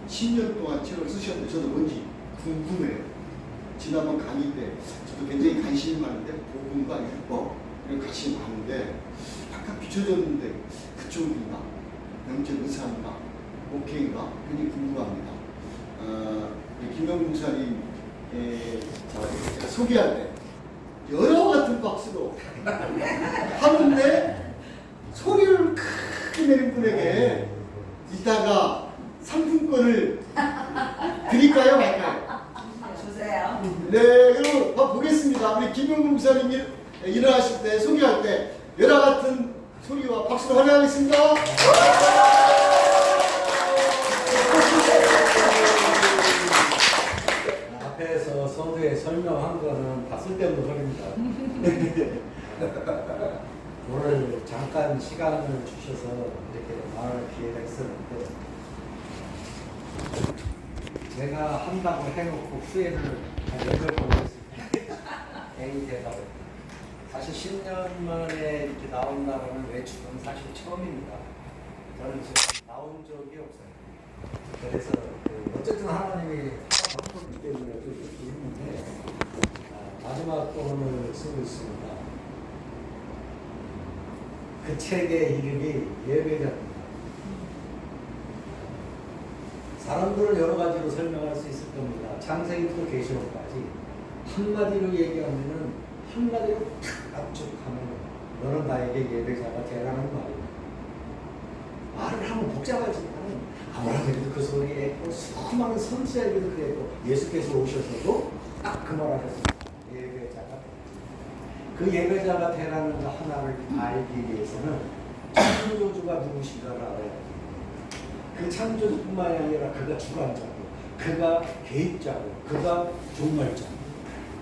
10년 동안 책을 쓰셨는데 저도 뭔지 궁금해요. 지난번 강의 때 저도 굉장히 관심이 많은데 복음과 율법 이런 관심이 많은데 약간 비춰졌는데 그쪽인가? 영적 의사인가? 목회인가? 굉장히 궁금합니다. 김영국 목사님 제가 소개할 때 여러 같은 박수로 하는데 소리를 크게 내는 분에게 이따가 상품권을 드릴까요? 말까요? 주세요. 네, 그럼 보겠습니다. 우리 김영국 목사님이 일어나실 때 소개할 때 여러 같은 소리와 박수로 환영하겠습니다. 앞에서 서두에 설명한 거는 다 쓸데없는 소리입니다. 오늘 잠깐 시간을 주셔서 이렇게 말할 기회가 있었는데 제가 한다고 해놓고 후회를 한 8번 했습니다. 괜히 대답을. 사실 10년 만에 이렇게 나온다는 외출은 사실 처음입니다. 저는 지금 나온 적이 없어요. 그래서 어쨌든 하나님이 바꾸기 때문에 그렇게 있는데 마지막 본을 쓰고 있습니다. 그 책의 이름이 예배자입니다. 사람들은 여러 가지로 설명할 수 있을 겁니다. 창세기부터 계시록까지 한마디로 얘기하면은 한마디로 탁 압축하면 너는 나에게 예배자가 되라는 말입니다. 말을 하면 복잡하지만 아무나 그래도 그 소리에 수많은 선지자에게도 그랬고 예수께서 오셔서도 딱 그 말 하셨습니다. 예배자가 그 예배자가 되라는 거 하나를 알기 위해서는 창조주가 누구신가를 알아야 됩니다. 그 창조주뿐만이 아니라 그가 주관자고 그가 개입자고 그가 종말자고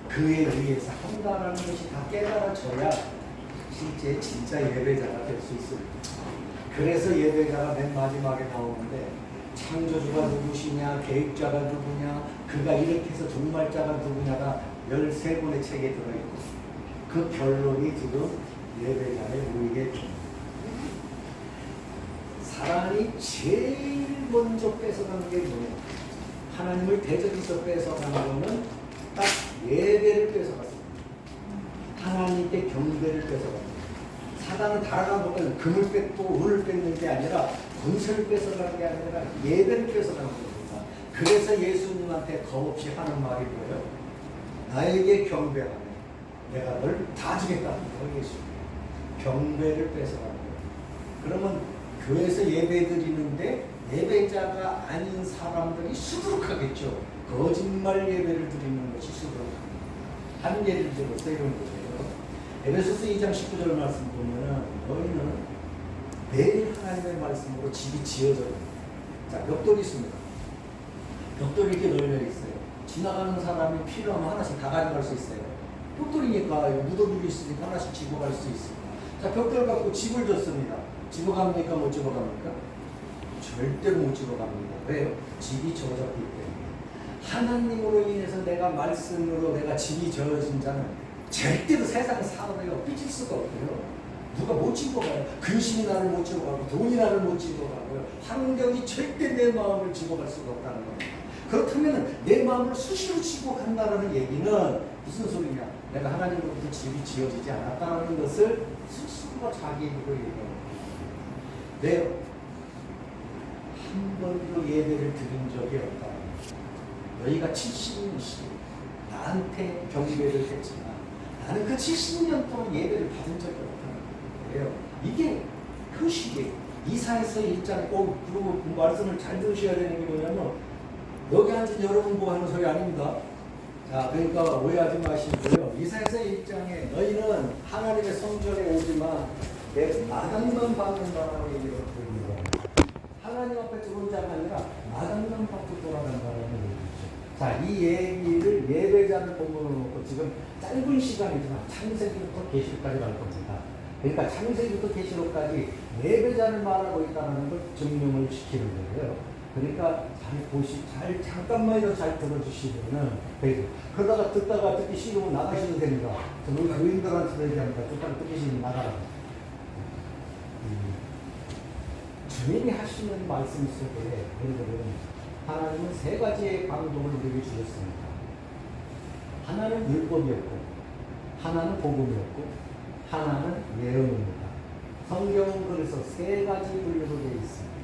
그에 의해서 한다는 것이 다 깨달아져야 실제 진짜 예배자가 될 수 있습니다. 그래서 예배자가 맨 마지막에 나오는데 창조주가 누구시냐, 개입자가 누구냐, 그가 이렇게 해서 종말자가 누구냐가 13권의 책에 들어있고 그 결론이 지금 예배자의 우리에게 사람이 제일 먼저 뺏어가는 게 뭐냐? 하나님을 대적에서 뺏어가는 거는 딱 예배를 뺏어갔습니다. 하나님께 경배를 뺏어갑니다. 사단은 다양한 것들은 금을 뺏고 은을 뺏는 게 아니라 권세를 뺏어가는 게 아니라 예배를 뺏어가는 겁니다. 그래서 예수님한테 겁없이 하는 말이 뭐예요? 나에게 경배하면 내가 널 다 주겠다는 거예요. 예수 경배를 뺏어가는 거예요. 그러면 교회에서 예배 드리는데 예배자가 아닌 사람들이 수두룩하겠죠. 거짓말 예배를 드리는 것이 수두룩합니다. 한 예를 들어서 이런 거예요. 에베소서 2장 19절 말씀 보면은 너희는 매일 하나님의 말씀으로 집이 지어져요. 자, 벽돌이 있습니다. 벽돌이 이렇게 널려 있어요. 지나가는 사람이 필요하면 하나씩 다 가져갈 수 있어요. 벽돌이니까 묻어두기 있으니까 하나씩 집어갈 수 있습니다. 자, 벽돌 갖고 집을 졌습니다. 집어갑니까? 못 집어갑니까? 절대로 못 집어갑니다. 왜요? 집이 져졌기 때문에. 하나님으로 인해서 내가 말씀으로 내가 집이 져진 자는 절대로 세상 사람에게 삐질 수가 없고요. 누가 못 집어가요. 근심이 나를 못 집어가고 돈이 나를 못 집어가고요. 환경이 절대 내 마음을 집어갈 수가 없다는 겁니다. 그렇다면 내 마음을 수시로 집어간다는 얘기는 무슨 소리냐? 내가 하나님으로부터 집이 지어지지 않았다는 것을 스스로가 자기 입으로 얘기합니다. 왜요? 한 번도 예배를 드린 적이 없다. 너희가 70년씩 나한테 경배를 했지만 나는 그 70년 동안 예배를 받은 적이 없다는 거예요. 이게 표식이에요. 이사야서 1장 그리고 말씀을 잘 들으셔야 되는 게 뭐냐면 여기 앉은 여러분 보고 하는 소리 아닙니다. 자, 그러니까 오해하지 마시고요. 이사야서 1장에 너희는 하나님의 성전에 오지만 내 마당만 받는다라고 얘기를 드립니다. 하나님 앞에 들어온 자가 아니라 마당만 받고 돌아간다는 얘기죠. 자, 이 얘기를 예배자를 본문으로 놓고 지금 짧은 시간이지만 창세기부터 계시록까지 갈 겁니다. 그러니까 창세기부터 계시록까지 예배자를 말하고 있다는 걸 증명을 시키는 거예요. 그러니까 잘 잠깐만이라도 잘 들어주시면은 그러다가 듣다가 듣기 싫으면 나가셔도 됩니다. 우리 교인들한테 얘기합니다. 듣다가 듣기 싫으면 나가라. 주님이 하시는 말씀 속에 우리들은 하나님은 세 가지의 방법을 우리에게 주셨습니다. 하나는 율법이었고, 하나는 복음이었고, 하나는 예언입니다. 성경은 그래서 세 가지 분류로 되어 있습니다.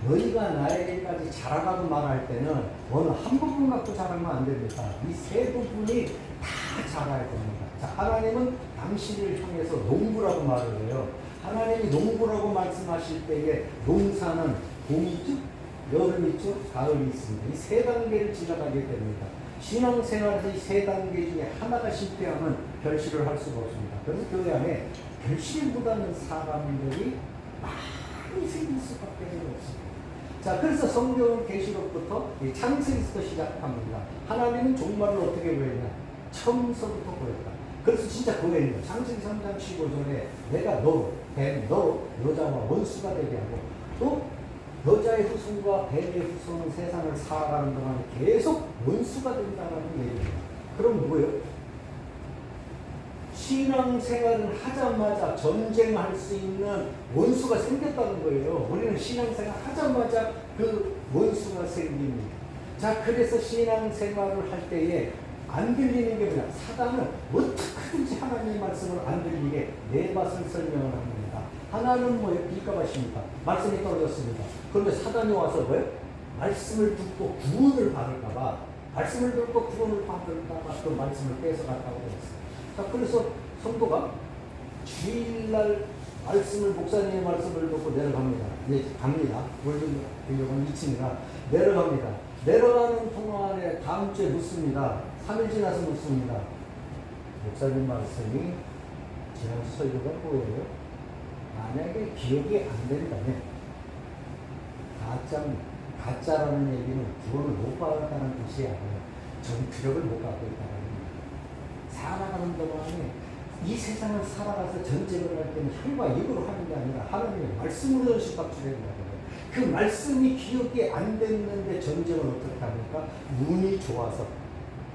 너희가 나에게까지 자라가고 말할 때는 어느 한 부분 갖고 자라면 안 됩니다. 이 세 부분이 다 자라야 됩니다. 자, 하나님은 당신을 향해서 농부라고 말을 해요. 하나님이 농부라고 말씀하실 때에 농사는 봄이 있죠, 여름이 있죠, 가을이 있습니다. 이 세 단계를 지나가게 됩니다. 신앙생활에서 이 세 단계 중에 하나가 실패하면 결실을 할 수가 없습니다. 그래서 교회 안에 결실 못하는 사람들이 많이 생길 수밖에 없습니다. 자, 그래서 성경은 계시록부터 창세기부터 시작합니다. 하나님은 종말을 어떻게 보였냐? 처음서부터 보였다. 그래서 진짜 보여요. 창세기 3장 15절에 내가 너로 여자와 원수가 되게 하고, 또 여자의 후손과 뱀의 후손은 세상을 살아가는 동안 계속 원수가 된다는 얘기입니다. 그럼 뭐예요? 신앙생활을 하자마자 전쟁할 수 있는 원수가 생겼다는 거예요. 우리는 신앙생활 하자마자 그 원수가 생깁니다. 자, 그래서 신앙생활을 할 때에 안 들리는 게 뭐냐? 사단은 어떻게든지 하나님의 말씀을 안 들리게 내 맛을 설명을 합니다. 하나는 뭐예요? 길가밭입니다. 말씀이 떨어졌습니다. 그런데 사단이 와서 뭐예요? 말씀을 듣고 구원을 받을까봐, 말씀을 듣고 구원을 받을까봐 그 말씀을 뺏어갔다고 했어요. 자, 그래서 성도가 주일날 말씀을, 목사님의 말씀을 듣고 내려갑니다. 이제 갑니다. 원룸 2층이라 내려갑니다. 내려가는 동안에 다음 주에 묻습니다. 3일 지나서 묻습니다. 목사님 말씀이 지난 설교가 뭐예요? 만약에 기억이 안 된다면 가짜라는 얘기는 구원을 못 받았다는 뜻이 아니에요. 전투력을 못 갖고 있다는 얘기입니다. 살아가는 동안에 이 세상을 살아가서 전쟁을 할 때는 혈과 육으로 하는 게 아니라 하나님의 말씀으로 연습합주는 거예요. 그 말씀이 기억이 안 됐는데 전쟁을 어떻게 합니까? 운이 좋아서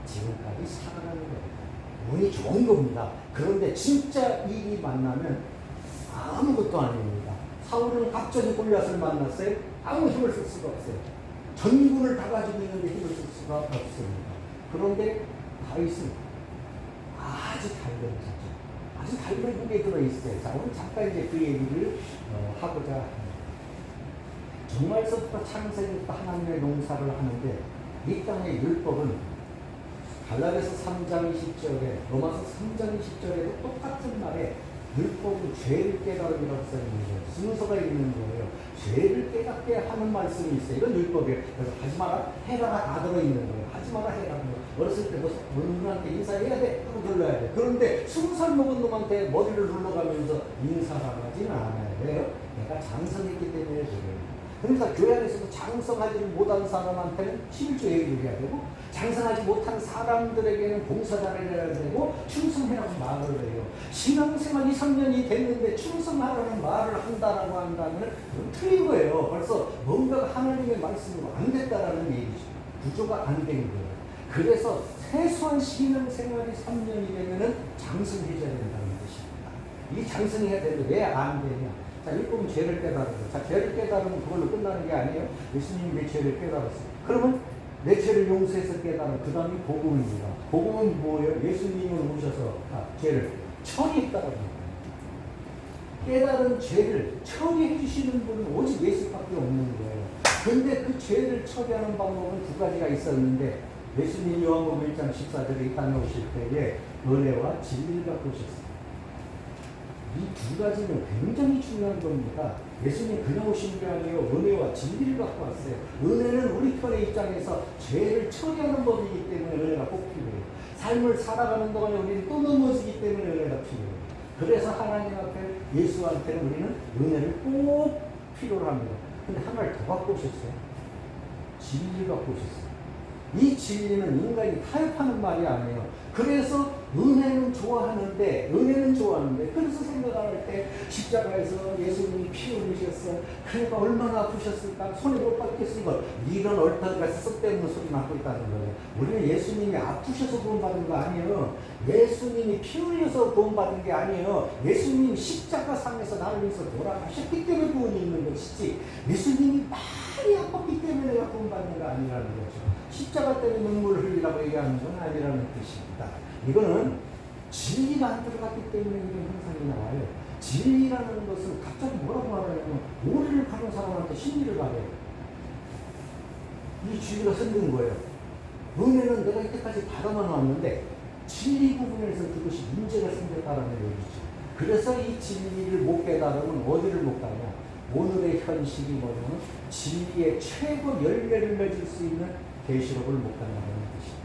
지금까지 살아가는 겁니다. 운이 좋은 겁니다. 그런데 진짜 일이 만나면 아무것도 아닙니다. 사울은 갑자기 골리앗을 만났어요. 아무 힘을 쓸 수가 없어요. 전군을 다 가지고 있는데 힘을 쓸 수가 없습니다. 그런데 다윗은 아주 달걀을 찾죠. 아주 달걀 무게에 들어있어요. 자, 오늘 잠깐 이제 그 얘기를 하고자 합니다. 정말서부터 창세기부터 하나님의 농사를 하는데 이 땅의 율법은 갈라디아서 3장 20절에 로마서 3장 20절에도 똑같은 말에 율법은 죄를 깨달음이라고 써있는데 순서가 있는 거예요. 죄를 깨닫게 하는 말씀이 있어요. 이건 율법이에요. 그래서 하지 마라 해라가 다 들어있는 거예요. 하지 마라 해라. 어렸을 때 어른한테 인사해야 돼 하고 눌러야 돼. 그런데 20살 먹은 놈한테 머리를 눌러가면서 인사를 하지는 않아요. 왜요? 내가 장성했기 때문에 그래요. 그러니까 교회 안에서도 장성하지 못한 사람한테는 11조에 해야 되고, 장성하지 못한 사람들에게는 봉사자를 해야 되고, 충성해라고 말을 해요. 신앙생활 2, 3년이 됐는데 충성하라는 말을 한다라고 한다면 틀린 거예요. 벌써 뭔가가 하나님의 말씀으로 안 됐다라는 얘기죠. 구조가 안 된 거예요. 그래서 최소한 신앙생활이 3년이 되면은 장성해져야 된다는 것입니다. 이 장성해야 되는데 왜 안 되냐? 자, 율법은 죄를 깨달은 거예요. 자, 죄를 깨달으면 그걸로 끝나는 게 아니에요. 예수님이 내 죄를 깨달았어요. 그러면 내 죄를 용서해서 깨달은 그 다음이 복음입니다. 복음은 뭐예요? 예수님을 오셔서 죄를 처리했다고 합니다. 깨달은 죄를 처리해 주시는 분은 오직 예수밖에 없는 거예요. 근데 그 죄를 처리하는 방법은 두 가지가 있었는데, 예수님이 요한복음 1장 14절에 이 땅에 오실 때에 은혜와 진리를 갖고 오셨어요. 이 두 가지는 굉장히 중요한 겁니다. 예수님 그냥 오신 게 아니에요. 은혜와 진리를 갖고 왔어요. 은혜는 우리 편의 입장에서 죄를 처리하는 법이기 때문에 은혜가 꼭 필요해요. 삶을 살아가는 동안에 우리는 또 넘어지기 때문에 은혜가 필요해요. 그래서 하나님 앞에 예수한테는 우리는 은혜를 꼭 필요로 합니다. 근데 하나를 더 갖고 오셨어요. 진리를 갖고 오셨어요. 이 진리는 인간이 타협하는 말이 아니에요. 그래서 은혜는 좋아하는데 그래서 생각할 때 십자가에서 예수님이 피 흘리셨어. 그러니까 얼마나 아프셨을까. 손에 못 받겠으니까 이런 얼터리 가서 쓸데없는 소리 맡고 있다는 거예요. 우리는 예수님이 아프셔서 구원받은 거 아니에요. 예수님이 피 흘려서 구원받은 게 아니에요. 예수님이 십자가상에서 나를 위해서 돌아가셨기 때문에 구원이 있는 것이지 예수님이 많이 아팠기 때문에 내가 구원받는 거 아니라는 거죠. 십자가 때문에 눈물을 흘리라고 얘기하는 건 아니라는 뜻입니다. 이거는 진리가 안 들어갔기 때문에 이런 현상이 나와요. 진리라는 것은 갑자기 뭐라고 말하냐면 오리를 가는 사람한테 진리를 가래요. 이 진리가 생긴 거예요. 은혜는 내가 이때까지 받아만 왔는데 진리 부분에서 그것이 문제가 생겼다는 얘기죠. 그래서 이 진리를 못 깨달으면 어디를 못 가냐. 오늘의 현실이 뭐냐면 진리의 최고 열매를 맺을 수 있는 계시록을 못 간다는 뜻입니다.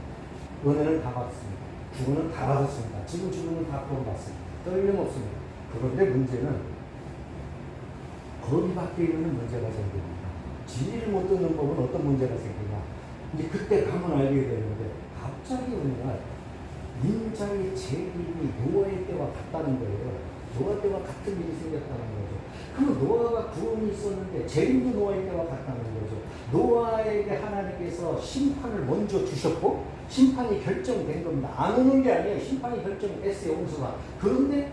은혜는 다 받습니다. 구원은 다 받았습니다. 지금 주문은 다 구원받습니다. 떨림없습니다. 그런데 문제는 거기 밖에 있는 문제가 생깁니다. 진리를 못 듣는 법은 어떤 문제가 생기냐. 이제 그때 가면 알게 되는데 갑자기 어느 날 인자의 재림이 노아의 때와 같다는 거예요. 노아 때와 같은 일이 생겼다는 거죠. 그럼 노아가 구원이 있었는데 재림도 노아의 때와 같다는 거죠. 노아에게 하나님께서 심판을 먼저 주셨고 심판이 결정된 겁니다. 안 오는 게 아니에요. 심판이 결정됐어요. 홍수가. 그런데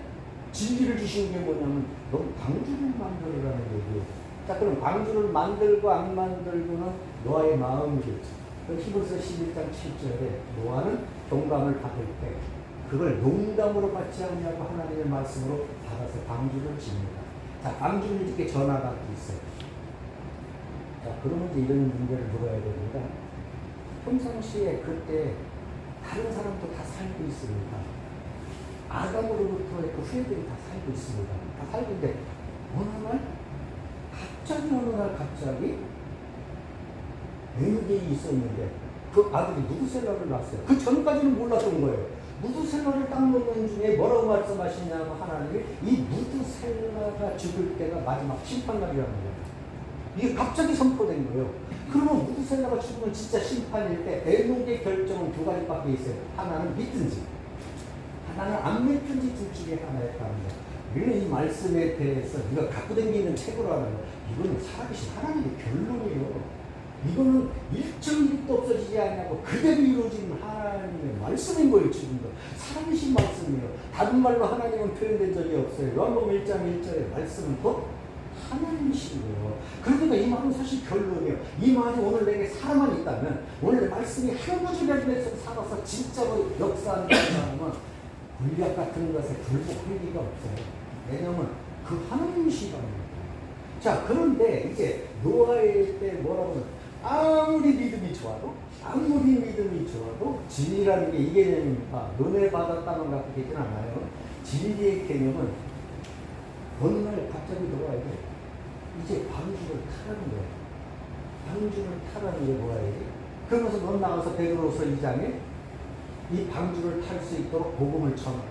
진리를 주신 게 뭐냐면 넌 방주를 만들으라는 얘기예요. 자, 그럼 방주를 만들고 안 만들고는 노아의 마음이겠죠. 히브리서 11장 7절에 노아는 동감을 받을 때 그걸 농담으로 받지 않냐고 하나님의 말씀으로 받아서 방주를 집니다. 자, 방주를 짓게 전화가 있어요. 자, 그러면 이제 이런 문제를 물어야 됩니다. 평상시에 그때 다른 사람도 다 살고 있습니다. 아담으로부터의 그 후예들이 다 살고 있습니다. 다 살고 있는데 어느 날 갑자기 외국인이 있었는데 그 아들이 무드셀라를 낳았어요. 그 전까지는 몰랐던 거예요. 무드셀라를 딱 놓는 중에 뭐라고 말씀하시냐면 하나님이 이 무드셀라가 죽을 때가 마지막 심판날이라는 거예요. 이게 갑자기 선포된 거예요. 그러면 무드셀라가 죽으면 진짜 심판일 때 에녹의 결정은 두 가지밖에 있어요. 하나는 믿든지 하나는 안 믿든지 둘 중에 하나였다는 거예요. 우리는 이 말씀에 대해서 우리가 갖고 다니는 책으로 하는 거 이거는 살아계신 하나님의 결론이에요. 이거는 일정일도 없어지지 않냐고 그대로 이루어진 하나님의 말씀인 거예요. 지금도 살아계신 말씀이에요. 다른 말로 하나님은 표현된 적이 없어요. 요한복음 1장 1절의 말씀은 또 하나님이신 거예요. 그러니까 이 말은 사실 결론이에요. 이 말이 오늘 내게 살아만 있다면 오늘 말씀이 한 가지라도 살아서 진짜로 역사한다는 사람은 물약 같은 것에 불복할 리가 없어요. 왜냐하면 그 하나님이시라는 거예요. 자, 그런데 이제 노아의 때 뭐라고 하면 아무리 믿음이 좋아도 진리라는 게 이 개념입니다. 은혜 받았다는 것 같고 되진 않아요. 진리의 개념은 어느 날 갑자기 노아에게 이제 방주를 타라는 거예요. 방주를 타라는 게 뭐예요? 그러면서 넌 나가서 베드로서 2장에 이 방주를 탈 수 있도록 복음을 전하라.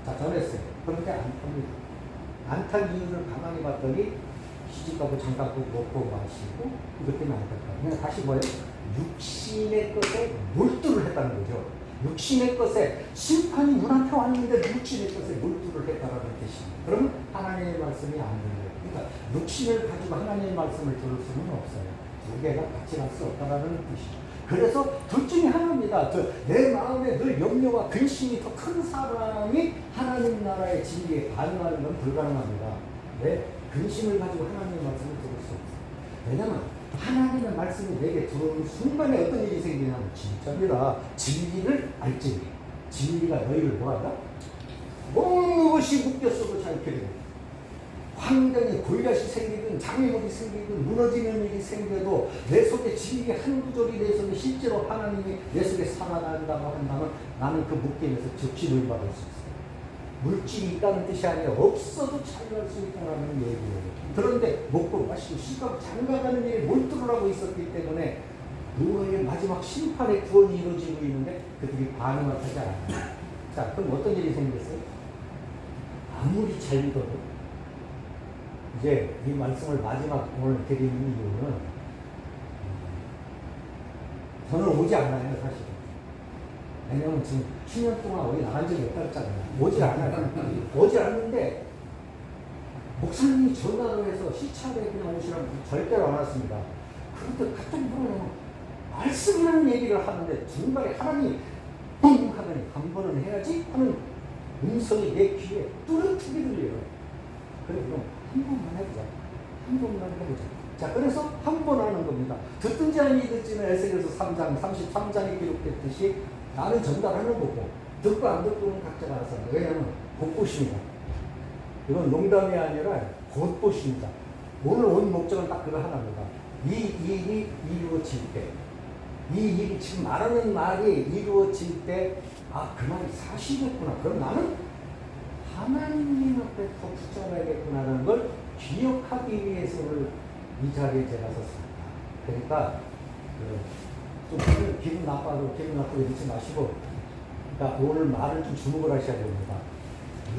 자, 전했어요. 그런데 안 탑니다. 안 탈 이유를 가만히 봤더니 시집가고 장가고 먹고 마시고 이것 때문에 안 탈까. 그냥 다시 뭐예요? 육신의 것에 몰두를 했다는 거죠. 육신의 것에 심판이 눈앞에 왔는데 육신의 것에 몰두를 했다라는 뜻입니다. 그러면 하나님의 말씀이 안 들려요. 그러니까 육신을 가지고 하나님의 말씀을 들을 수는 없어요. 두 개가 같이 갈 수 없다라는 뜻이죠. 그래서 둘 중에 하나입니다. 내 마음에 늘 염려와 근심이 더 큰 사람이 하나님 나라의 진리에 반응하는 건 불가능합니다. 내 근심을 가지고 하나님의 말씀을 들을 수 없어요. 왜냐하면 하나님의 말씀이 내게 들어오는 순간에 어떤 일이 생기냐면 진짜입니다. 진리를 알지니 진리가 너희를 뭐한다? 모든 것이 묶였어도 잘 펴집니다. 환경에 골밭이 생기든 장애물이 생기든 무너지는 일이 생겨도 내 속에 진리의 한 구절이 내 속에 실제로 하나님이 내 속에 살아난다고 한다면 나는 그 묶임에서 적신을 받을 수 있어요. 물질이 있다는 뜻이 아니라 없어도 자유할 수 있다는 얘기예요. 그런데 먹고 마시고 쉬고 장가가는 일에 몰두를 하고 있었기 때문에 노아의 마지막 심판의 구원이 이루어지고 있는데 그들이 반응을 하지 않아요. 자, 그럼 어떤 일이 생겼어요? 아무리 잘 믿어도 이제 이 말씀을 마지막 오늘 드리는 이유는 저는 오지 않아요, 사실은. 왜냐면 지금 10년 동안 어디 나간 적이 없다 했잖아요. 오질 않아요. 오질 않는데 목사님이 전화로 해서 시차에 그냥 오시라면 절대로 안 왔습니다. 그런데 갑자기 물어보면 말씀하는 얘기를 하는데 중간에 하나님이 뻥 하더니 한 번은 해야지 하는 음성이 내 귀에 뚜렷하게 들려요. 그래 그럼 한 번만 해보자. 한 번만 해보자. 자, 그래서 한 번 하는 겁니다. 듣든지 아니 듣지는 에스겔서 3장 33장에 기록됐듯이 나는 전달하는 거고 듣고 안 듣고는 각자가 알아서 합니다. 왜냐하면 곧보십니다. 이건 농담이 아니라 곧보십니다. 오늘 온 목적은 딱 그거 하나입니다. 이 일이 이루어질 때, 이 일이 지금 말하는 말이 이루어질 때, 아, 그 말이 사실이었구나. 그럼 나는 하나님 앞에 더 붙잡아야겠구나라는 걸 기억하기 위해서 오늘 이 자리에 제가 섰습니다. 그러니까 좀 기분 나빠도 기분 나쁘게 듣지 마시고, 그러니까 오늘 말을 좀 주목을 하셔야 됩니다.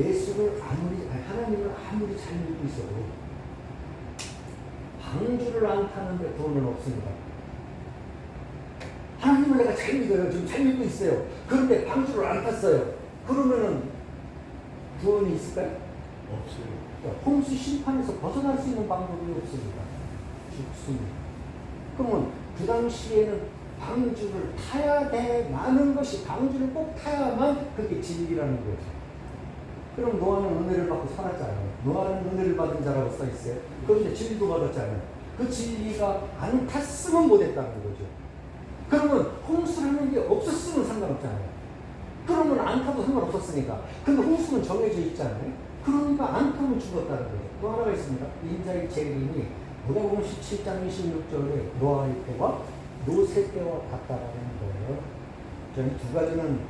예수를 하나님을 아무리 잘 믿고 있어도 방주를 안 타는데 돈은 없습니다. 하나님을 내가 잘 믿어요. 지금 잘 믿고 있어요. 그런데 방주를 안 탔어요. 그러면은 구원이 있을까요? 없어요. 그러니까 홍수 심판에서 벗어날 수 있는 방법이 없습니다. 죽습니다. 그러면 그 당시에는 방주를 타야 되는 것이 방주를 꼭 타야만 그게 진리라는 거죠. 그럼 노아는 은혜를 받고 살았잖아요. 노아는 은혜를 받은 자라고 써있어요. 그런데 진리도 받았잖아요. 그 진리가 안 탔으면 못했다는 거죠. 그러면 홍수라는 게 없었으면 상관없잖아요. 그러면 안 타도 상관없었으니까. 근데 홍수는 정해져 있잖아요. 그러니까 안 타면 죽었다는 거죠. 또 하나가 있습니다. 인자의 재림이 누가복음 17장 26절에 노아의 때와 노세 때와 같다라는 거예요. 저는 두 가지는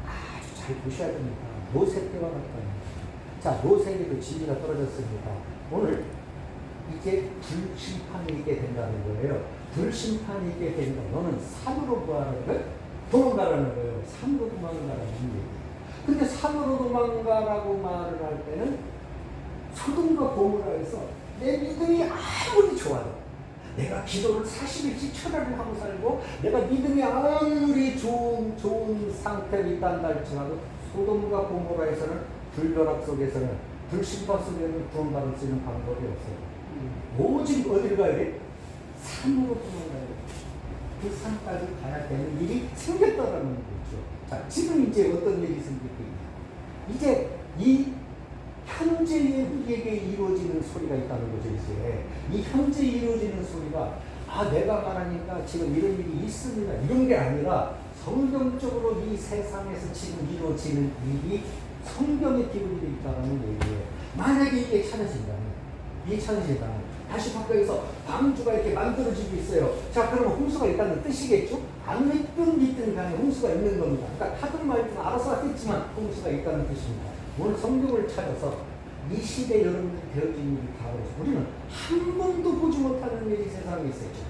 아주 잘 보셔야 됩니다. 노세 때와 같다는. 자, 노세에도 진리가 떨어졌습니다. 오늘 이제 불심판이 있게 된다는 거예요. 불심판이 있게 된다. 너는 산으로 구하라는 거예요? 도망가라는 거예요. 산으로 도망가라는 얘기예요. 근데 산으로 도망가라고 말을 할 때는 소돔과 고모라에서 내 믿음이 아무리 좋아도 내가 기도를 40일씩 철야를 하고 살고 내가 믿음이 아무리 좋은 상태에 있다는 할지라도 소돔과 고모라에서는 불벼락 속에서는 불심판 속에는 구원받을 수 있는 방법이 없어요. 오직 어디를 가야 돼? 산으로 도망가야 돼. 그 산까지 가야 되는 일이 생겼다라는 거죠. 자, 지금 이제 어떤 일이 생겼겠냐? 이제 이 현재의 우리에게 이루어지는 소리가 있다는 거죠. 이제 이 현재 이루어지는 소리가 아 내가 말하니까 지금 이런 일이 있습니다. 이런 게 아니라 성경적으로 이 세상에서 지금 이루어지는 일이 성경에 기록이 되어 있다는 얘기예요. 만약에 이게 찾아진다면 다시 바꿔서 방주가 이렇게 만들어지고 있어요. 자, 그러면 홍수가 있다는 뜻이겠죠? 안 믿든 간에 홍수가 있는 겁니다. 그러니까 하든 말든 알아서 하겠지만 홍수가 있다는 뜻입니다. 오늘 성경을 찾아서 이 시대 여러분들이 되어진 일이 다 그래서 우리는 한 번도 보지 못하는 일이 세상에 있었죠.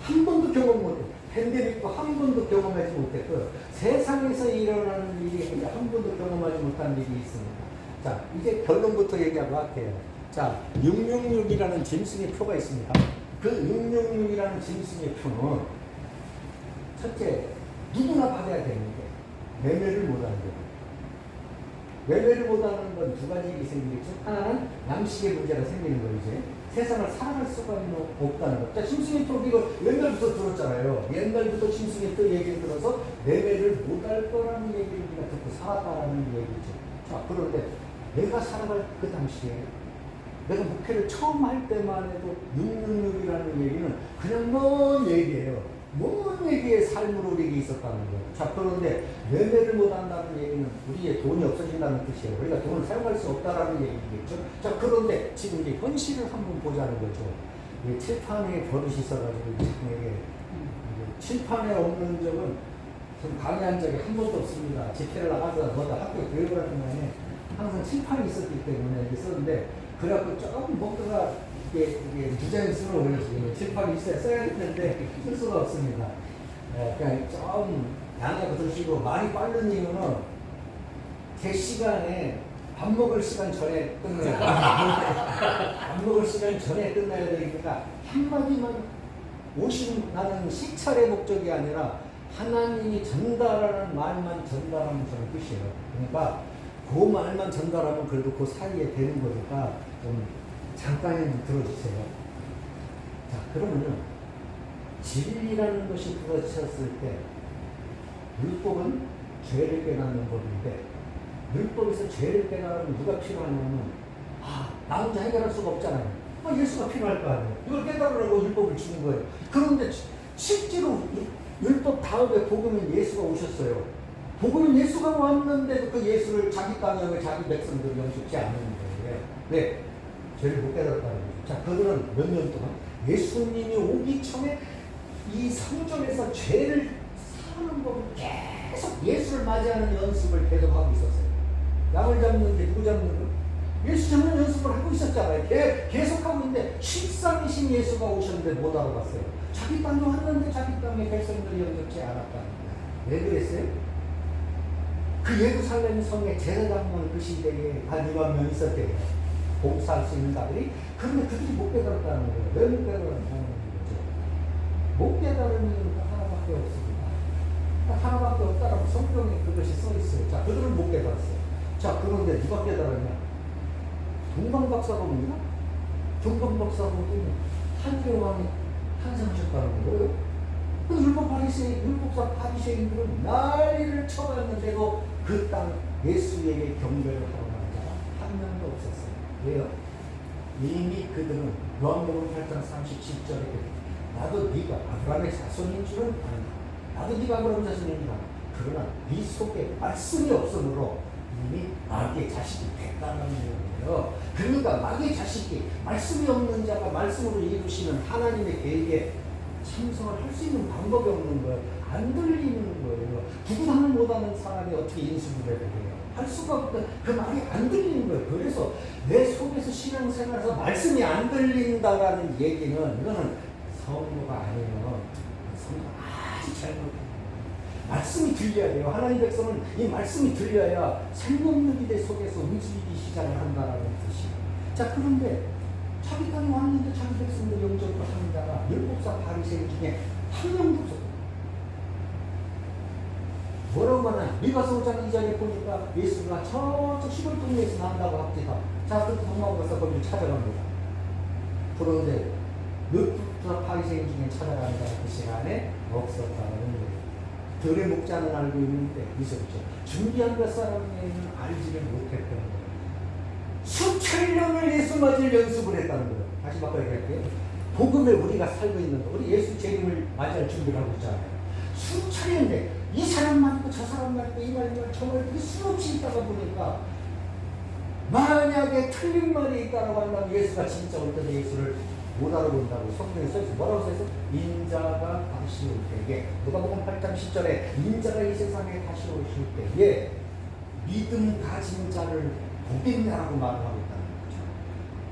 한 번도 경험 못해. 팬데믹도 한 번도 경험하지 못했고 세상에서 일어나는 일이 한 번도 경험하지 못한 일이 있습니다. 자, 이제 결론부터 얘기하고 할게요. 자, 666이라는 짐승의 표가 있습니다. 그 666이라는 짐승의 표는 첫째, 누구나 받아야 되는데 매매를 못하는 거예요. 매매를 못하는 건 두 가지 일이 생기겠죠. 하나는 양식의 문제가 생기는 거예요. 이제 세상을 살아갈 수가 없다는 것. 자, 짐승의 표 이거 옛날부터 들었잖아요. 옛날부터 짐승의 표 얘기를 들어서 매매를 못할 거라는 얘기를 우리가 듣고 살았다라는 얘기죠. 자, 그런데 내가 살아갈 그 당시에 내가 목회를 처음 할 때만 해도 666이라는 얘기는 그냥 먼 얘기예요. 먼 얘기의 삶으로 우리에게 있었다는 거예요. 자, 그런데 매매를 못한다는 얘기는 우리의 돈이 없어진다는 뜻이에요. 우리가 돈을 사용할 수 없다라는 얘기겠죠. 자, 그런데 지금 이제 현실을 한번 보자는 거죠. 칠판에 버릇이 있어가지고 이게 칠판에 없는 적은 좀 강의한 적이 한 번도 없습니다. 집회를 나가서 뭐다 학교 교육을 하는 동안에 항상 칠판이 있었기 때문에 있었는데 그래갖고 조금 뭔가가 이게 부자연스러워요. 칠판이 있어야 써야 되는데 쓸 수가 없습니다. 그냥 좀 양해가 드시고 많이 빠른 이유는 제 시간에 밥 먹을 시간 전에 끝내야 밥 먹을 시간 전에 끝나야 되니까 한마디만 오신 나는 시찰의 목적이 아니라 하나님이 전달하는 말만 전달하면 저는 끝이에요. 그러니까 그 말만 전달하면 그래도 그 사이에 되는 거니까 좀 잠깐만 들어주세요. 자, 그러면요. 진리라는 것이 부러졌을 때 율법은 죄를 깨닫는 법인데 율법에서 죄를 깨달으면 누가 필요하냐면 나 혼자 해결할 수가 없잖아요. 예수가 필요할 거 아니에요. 이걸 깨달으라고 율법을 주는 거예요. 그런데 실제로 율법 다음에 복음인 예수가 오셨어요. 복음인 예수가 왔는데도 그 예수를 자기 땅에 자기 백성들이 영접지 않는 거예요. 왜? 죄를 못 깨달았다는 거죠. 자, 그들은 몇 년 동안 예수님이 오기 전에 이 성전에서 죄를 사는 법을 계속 예수를 맞이하는 연습을 계속하고 있었어요. 양을 잡는 게 누구 잡는 거? 예수 잡는 연습을 하고 있었잖아요. 계속하고 있는데 실상이신 예수가 오셨는데 못 알아봤어요. 자기 땅에 왔는데 자기 땅에 백성들이 영접지 않았다는 거예요. 왜 그랬어요? 그 예루살렘 성에 제사장만 그 시대에 한 2만 명 있었대요. 봉사할 수 있는 자들이. 그런데 그들이 못 깨달았다는 거예요. 왜 못 깨달았다는 거죠? 못 깨달은 이유는 하나밖에 없습니다. 하나밖에 없다라고 성경에 그것이 써 있어요. 자, 그들은 못 깨달았어요. 자, 그런데 누가 깨달았냐? 동방박사가 동방박사가 한교왕이 탄생하셨다는 거예요. 그 율법사 바리새인들은 난리를 쳐봤는데도 그 땅 예수에게 경배를 하러 가는 자가 한 명도 없었어요. 왜요? 이미 그들은 요한복음 8장 37절에 나도 네가 아브라함의 자손인 줄은 안다. 나도 네가 아브라함의 자손인 줄 안다. 그러나 네 속에 말씀이 없으므로 이미 마귀의 자식이 됐다는 거예요. 그러니까 마귀의 자식이 말씀이 없는 자가 말씀으로 이루시는 하나님의 계획에 참석을 할 수 있는 방법이 없는 거예요. 안 들리는 거예요. 구분을 못하는 사람이 어떻게 인수분해를 해요? 할 수가 없다. 그 말이 안 들리는 거예요. 그래서 내 속에서 신앙생활에서 말씀이 안 들린다라는 얘기는 이거는 성도가 아니에요. 성도가 아주 잘못해요. 말씀이 들려야 돼요. 하나님 백성은 이 말씀이 들려야 생명력이 내 속에서 움직이기 시작을 한다라는 뜻이에요. 자, 그런데 자기 땅에 왔는데 자기 백성들 영접을 하는 자가 율법사 바리새인 중에 한 명도 없었어요. 뭐라고 말하냐? 미가서 5장 2절에 보니까 예수가 저쪽 시골 동네에서 난다고 합니다. 자, 그 도망가서 거기를 찾아갑니다. 그런데 율법사 바리새인 중에 찾아가는 자가 그 시간에 없었다는 거예요. 들의 목자는 알고 있는데 있었죠. 준비한 몇 사람에는 알지를 못했던 거예요. 수천 년을 예수 맞을 연습을 했다는 거예요. 다시 바꿔 얘기할게요. 복음에 우리가 살고 있는 거, 우리 예수 재림을 맞이할 준비를 하고 있잖아요. 수천 년에 이 사람 말고 저 사람 말고 이 말 저 말 수없이 있다가 보니까 만약에 틀린 말이 있다고 한다면 예수가 진짜 올 때 예수를 못 알아본다고 성경에 써있어. 뭐라고 써있어? 인자가 다시 올 때에, 누가복음 8장 10절에 인자가 이 세상에 다시 오실 때에 믿음 가진 자를 보겠냐라고 말을 하고 있다는 거죠.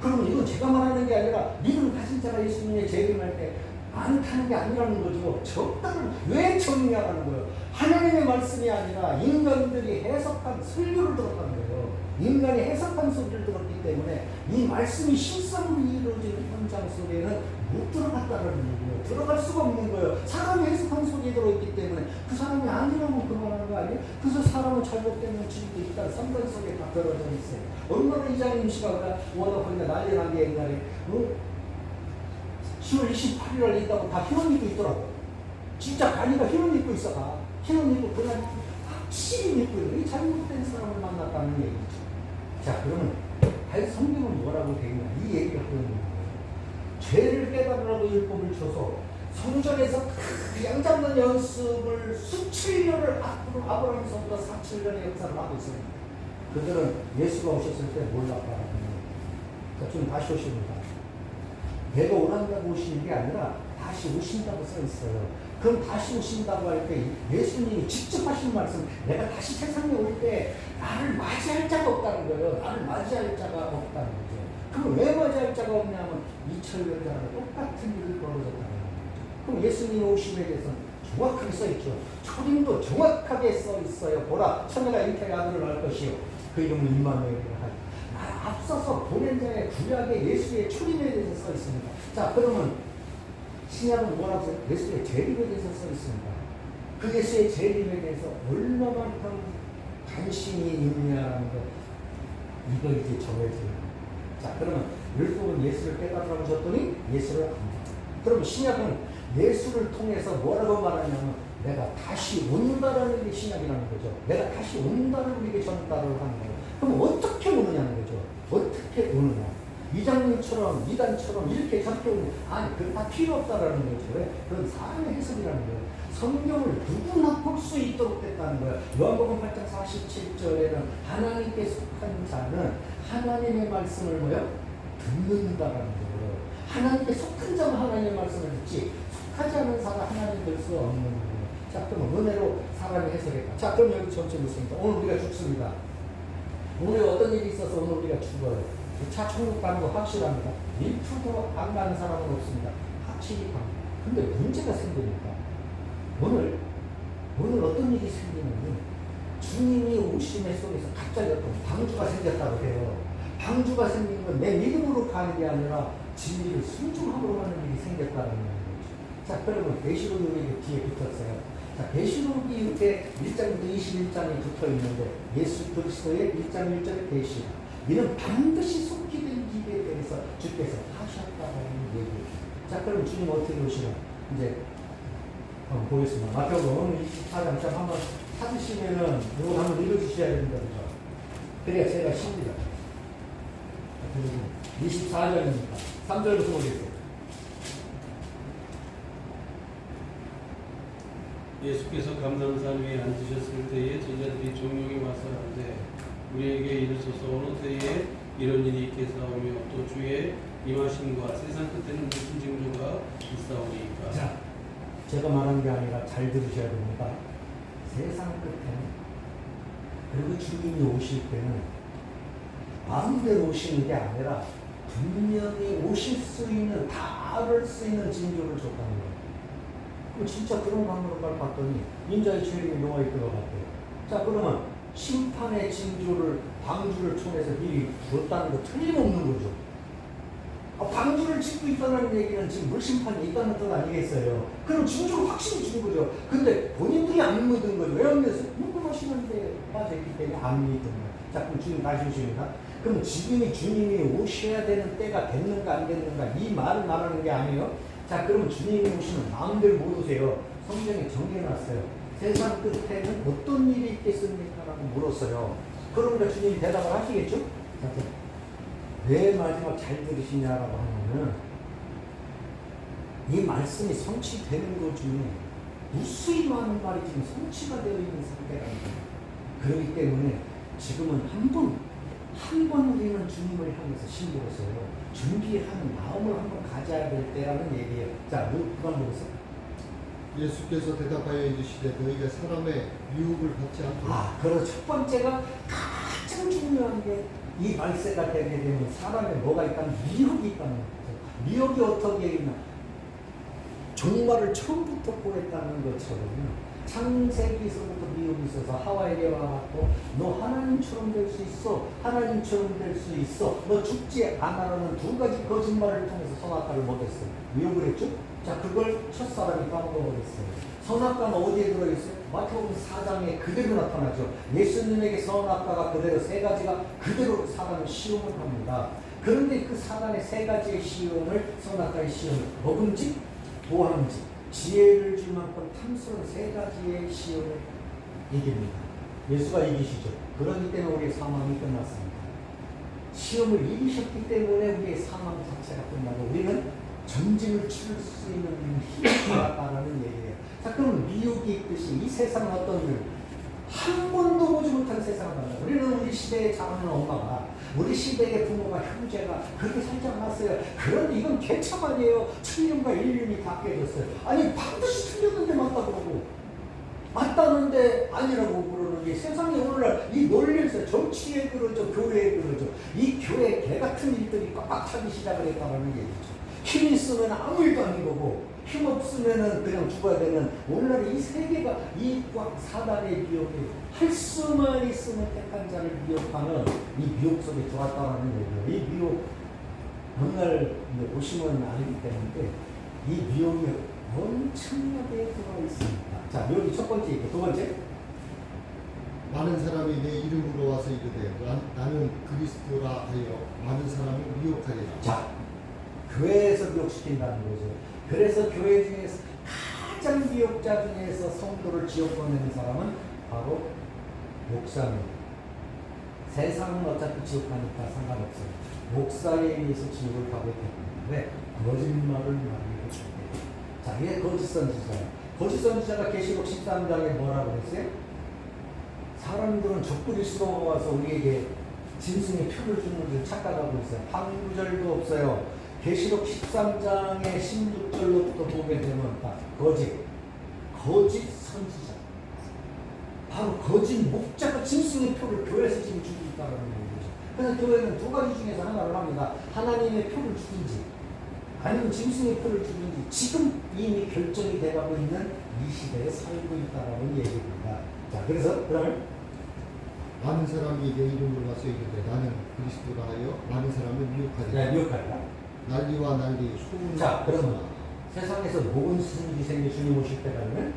그러면 이건 제가 말하는 게 아니라 믿음 가진 자가 예수님의 재림할 때 많다는 게 아니라는 거죠. 적다는 왜 적냐라는 거예요. 하나님의 말씀이 아니라 인간들이 해석한 설교를 들었다는 거예요. 인간이 해석한 소리를 들었기 때문에 이 말씀이 실상으로 이루어지는 현장 속에는 못 들어갔다는 얘기예요. 들어갈 수가 없는 거예요. 사람이 해석한 소리에 들어있기 때문에 그 사람이 아니라면 그만하는 거 아니에요? 그래서 사람은 잘못된 지식도 있다. 삼단 속에 다 들어져 있어요. 얼마나 이장님 씨가 워낙 거기다 난리 난 게 옛날에 10월 28일 날 있다고 다 흰옷 입고 있더라고. 진짜 가니까 흰옷 입고 있어. 다 흰옷 입고 그날 확실히 입고 있는 이 잘못된 사람을 만났다는 얘기죠. 자, 그러면 성경은 뭐라고 되어 있나? 이 얘기를 하고 있는 거예요. 죄를 깨달으라고 율법을 줘서 성전에서 양 잡는 연습을 수천 년을 앞으로 아브라함서부터 4,000년의 역사를 하고 있습니다. 그들은 예수가 오셨을 때 몰랐다는 거예요. 자, 좀 다시 오십니다. 내가 오란다고 오시는 게 아니라 다시 오신다고 써 있어요. 그럼 다시 오신다고 할 때 예수님이 직접 하신 말씀, 내가 다시 세상에 올 때 나를 맞이할 자가 없다는 거예요. 나를 맞이할 자가 없다는 거죠. 그럼 왜 맞이할 자가 없냐면 2000년 전에 똑같은 일을 벌어졌다는 거죠. 그럼 예수님 오심에 대해서는 정확하게 써 있죠. 초림도 정확하게 써 있어요. 보라, 처녀가 잉태의 아들을 낳을 것이요. 그 이름은 임마누엘이라 하죠. 앞서서 보낸 자의 구약의 예수의 초림에 대해서 써 있습니다. 자, 그러면 신약은 뭐라고 써요? 예수의 재림에 대해서 써 있습니다. 그 예수의 재림에 대해서 얼마만큼 관심이 있냐라는 거, 이거 이제 정해져요. 자, 그러면 율법은 예수를 깨달으라고 하셨더니 예수를 안 믿어. 그럼 신약은 예수를 통해서 뭐라고 말하냐면 내가 다시 온다라는 게 신약이라는 거죠. 내가 다시 온다를 우리에게 전달을 하는 거예요. 그럼 어떻게 오느냐는 거죠. 어떻게 오느냐. 이장님처럼 이단처럼 이렇게 저렇게 오는, 아니 그건 다 필요 없다라는 거죠. 왜? 그건 사람의 해석이라는 거예요. 성경을 누구나 볼 수 있도록 됐다는 거예요. 요한복음 8장 47절에는 하나님께 속한 자는 하나님의 말씀을 뭐요? 듣는다라는 거예요. 하나님께 속한 자만 하나님의 말씀을 듣지 속하지 않은 사람 하나님 될 수 없는 거예요. 자, 그럼 은혜로 사람이 해석했다. 자, 그럼 여기 전체 묻습니다. 오늘 우리가 죽습니다. 오늘 어떤 일이 있어서 오늘 우리가 죽어요. 차 천국 가는 거 확실합니다. 1%도 안 가는 사람은 없습니다. 확실히 갑니다. 근데 문제가 생깁니다. 오늘 어떤 일이 생기냐면 주님이 오심의 속에서 갑자기 어떤 방주가 생겼다고 해요. 방주가 생긴 건 내 믿음으로 가는 게 아니라 진리를 순종함으로 하는 일이 생겼다는 거죠. 자, 그러면 계시록이 뒤에 붙었어요. 자, 계시록이 이렇게 1장부터 21장이 붙어 있는데 예수 그리스도의 1장 1절의 계시록. 이는 반드시 속히 된 일에 대해서 주께서 하셨다는 얘기예요. 자, 그럼 주님 어떻게 오시나? 이제 한번 보겠습니다. 마태복음 24장 참 한번 찾으시면은 이거 한번 읽어주셔야 됩니다. 그죠? 그래야 제가 쉽니다. 24절입니다. 3절부터 보겠습니다. 예수께서 감람산 위에 앉으셨을 때에 제자들이 종용이 와서 하는데 우리에게 이르소서 어느 때에 이런 일이 있겠사오며 또 주의 임하심과 세상 끝에는 무슨 징조가 있사오리이까. 자, 제가 말한 게 아니라 잘 들으셔야 됩니다. 세상 끝에는, 그리고 주님이 오실 때는 마음대로 오시는 게 아니라 분명히 오실 수 있는, 다 알 수 있는 징조를 줬다는 거예요. 그럼 진짜 그런 방법을 봤더니 인자의 재림이 녹아 있을 것 같아요. 자, 그러면 심판의 징조를 방주를 통해서 미리 줬다는 거 틀림없는 거죠. 방주를 짓고 있다는 얘기는 지금 물심판이 있다는 뜻 아니겠어요? 그럼 징조를 확실히 준 거죠. 근데 본인들이 안 믿은 거죠. 왜 안 믿었어요? 궁금하시는데 빠져있기 때문에 안 믿은 거예요. 자, 그럼 주님 다시 오십니다. 그럼 지금이 주님이 오셔야 되는 때가 됐는가 안 됐는가 이 말을 말하는 게 아니에요. 자, 그러면 주님이 오시면 마음대로 못 오세요. 성경에 정해놨어요. 세상 끝에는 어떤 일이 있겠습니까? 라고 물었어요. 그러니까 주님이 대답을 하시겠죠? 자, 왜 마지막 잘 들으시냐라고 하면은 이 말씀이 성취되는 것 중에 무수히 많은 말이 지금 성취가 되어 있는 상태랍니다. 그렇기 때문에 지금은 한 번 우리는 주님을 향해서 신부로서요 준비하는 마음을 한번 가져야 될 때라는 얘기예요. 자, 그만 보세요. 예수께서 대답하여 이르시되 너희가 사람의 유혹을 받지 않도록. 그럼 첫 번째가 가장 중요한 게 이 말세가 되게 되면 사람에 뭐가 있다면 미혹이 있다는 거죠. 미혹이 어떻게 있나? 종말을 처음부터 보냈다는 것처럼요. 창세기서부터 미혹이 있어서 하와에게 와갖고 너 하나님처럼 될 수 있어. 하나님처럼 될 수 있어. 너 죽지 않아라는 두 가지 거짓말을 통해서 선악과를 먹였어. 미혹을 했죠? 자, 그걸 첫사람이 까먹어버렸어요. 선악과는 어디에 들어있어요? 마태복음 4장에 그대로 나타나죠. 예수님에게 선악과가 그대로 세 가지가 그대로 사단을 시험을 합니다. 그런데 그 사단의 세 가지의 시험을, 선악과의 시험을 먹음직, 보함직, 지혜를 줄 만큼 탐스러운 세 가지의 시험을 이깁니다. 예수가 이기시죠. 그렇기 때문에 우리의 사망이 끝났습니다. 시험을 이기셨기 때문에 우리의 사망 자체가 끝나고 우리는 전쟁을 치를 수 있는 힘이 나타나는 얘기예요. 자, 그럼 미혹이 있듯이 이 세상은 어떤 일? 한 번도 보지 못한 세상을 만나. 우리는 우리 시대에 자라는 엄마가, 우리 시대의 부모가, 형제가 그렇게 살지 않았어요. 그런데 이건 개참 아니에요. 천년과 인륜이 다 깨졌어요. 아니, 반드시 틀렸는데 맞다 그러고, 맞다는데 아니라고 그러는 게 세상에 오늘날 이 논리에서 정치에 그러죠, 교회에 그러죠. 이 교회 개 같은 일들이 꽉꽉 차기 시작을 했다는 얘기죠. 힘 있으면 아무 일도 아닌 거고, 힘 없으면 그냥 죽어야 되는, 오늘날 이 세계가 이 사단의 미혹이 할 수만 있으면 택한 자를 미혹하는 이 미혹 속에 들어왔다는 얘기예요. 이 미혹, 어느 날 오시면 알기 때문에 이 미혹이 엄청나게 들어가 있습니다. 자, 여기 첫 번째 있고 두 번째. 많은 사람이 내 이름으로 와서 이르되 나는 그리스도라 하여 많은 사람을 미혹하리라. 자, 교회에서 미혹시킨다는 거죠. 그래서 교회 중에서 가장 미혹자 중에서 성도를 지옥 보내는 사람은 바로 목사입니다. 세상은 어차피 지옥 가니까 상관없어요. 목사에 의해서 지옥을 가게 되는데 거짓말을 말하게 됩니다. 자, 이게 거짓 선지자예요. 거짓 선지자가 계시록 13장에 뭐라고 했어요? 사람들은 적그리스도가 와서 우리에게 짐승의 표를 주는 줄 착각하고 있어요. 한 구절도 없어요. 계시록 13장의 16절로부터 보게 되면 거짓 선지자, 바로 거짓 목자가 짐승의 표를 교회에서 지금 주고 있다는 얘기죠. 그래서 교회는 두 가지 중에서 하나를 합니다. 하나님의 표를 주든지 아니면 짐승의 표를 주든지 지금 이미 결정이 돼가고 있는 이 시대에 살고 있다는 얘기입니다. 자, 그래서 그러면 많은 사람이 내 이름으로 와서 이르되 나는 그리스도라 하여 많은 사람을 미혹하리라. 네, 미혹하리라. 난리와 난리 소문. 자, 그러면 세상에서 모든 스승이 생겨 주님 오실 때가 되면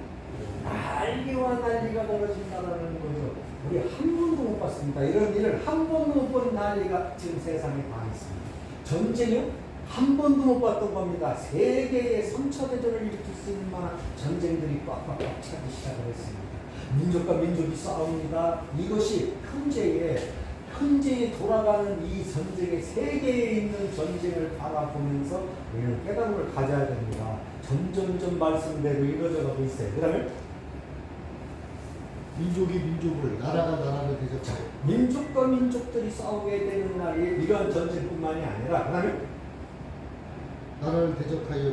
난리와 난리가 벌어진다는 거죠. 우리 한 번도 못 봤습니다. 이런 일을 한 번도 못 본 난리가 지금 세상에 다 있습니다. 전쟁이요? 한 번도 못 봤던 겁니다. 세계의 3차 대전을 일으킬 수 있는 만한 전쟁들이 꽉꽉 차기 시작을 했습니다. 민족과 민족이 싸웁니다. 이것이 현재에 돌아가는 이 전쟁의 세계에 있는 전쟁을 바라보면서 우리는 깨달음을 가져야 됩니다. 점점점 말씀대로 이루어져가고 있어요. 그 다음에 민족이 민족을, 나라가 나라를 대적하여 민족과 민족들이 싸우게 되는 날이 이러한 전쟁뿐만이 아니라 그 다음에 나라를 대적하여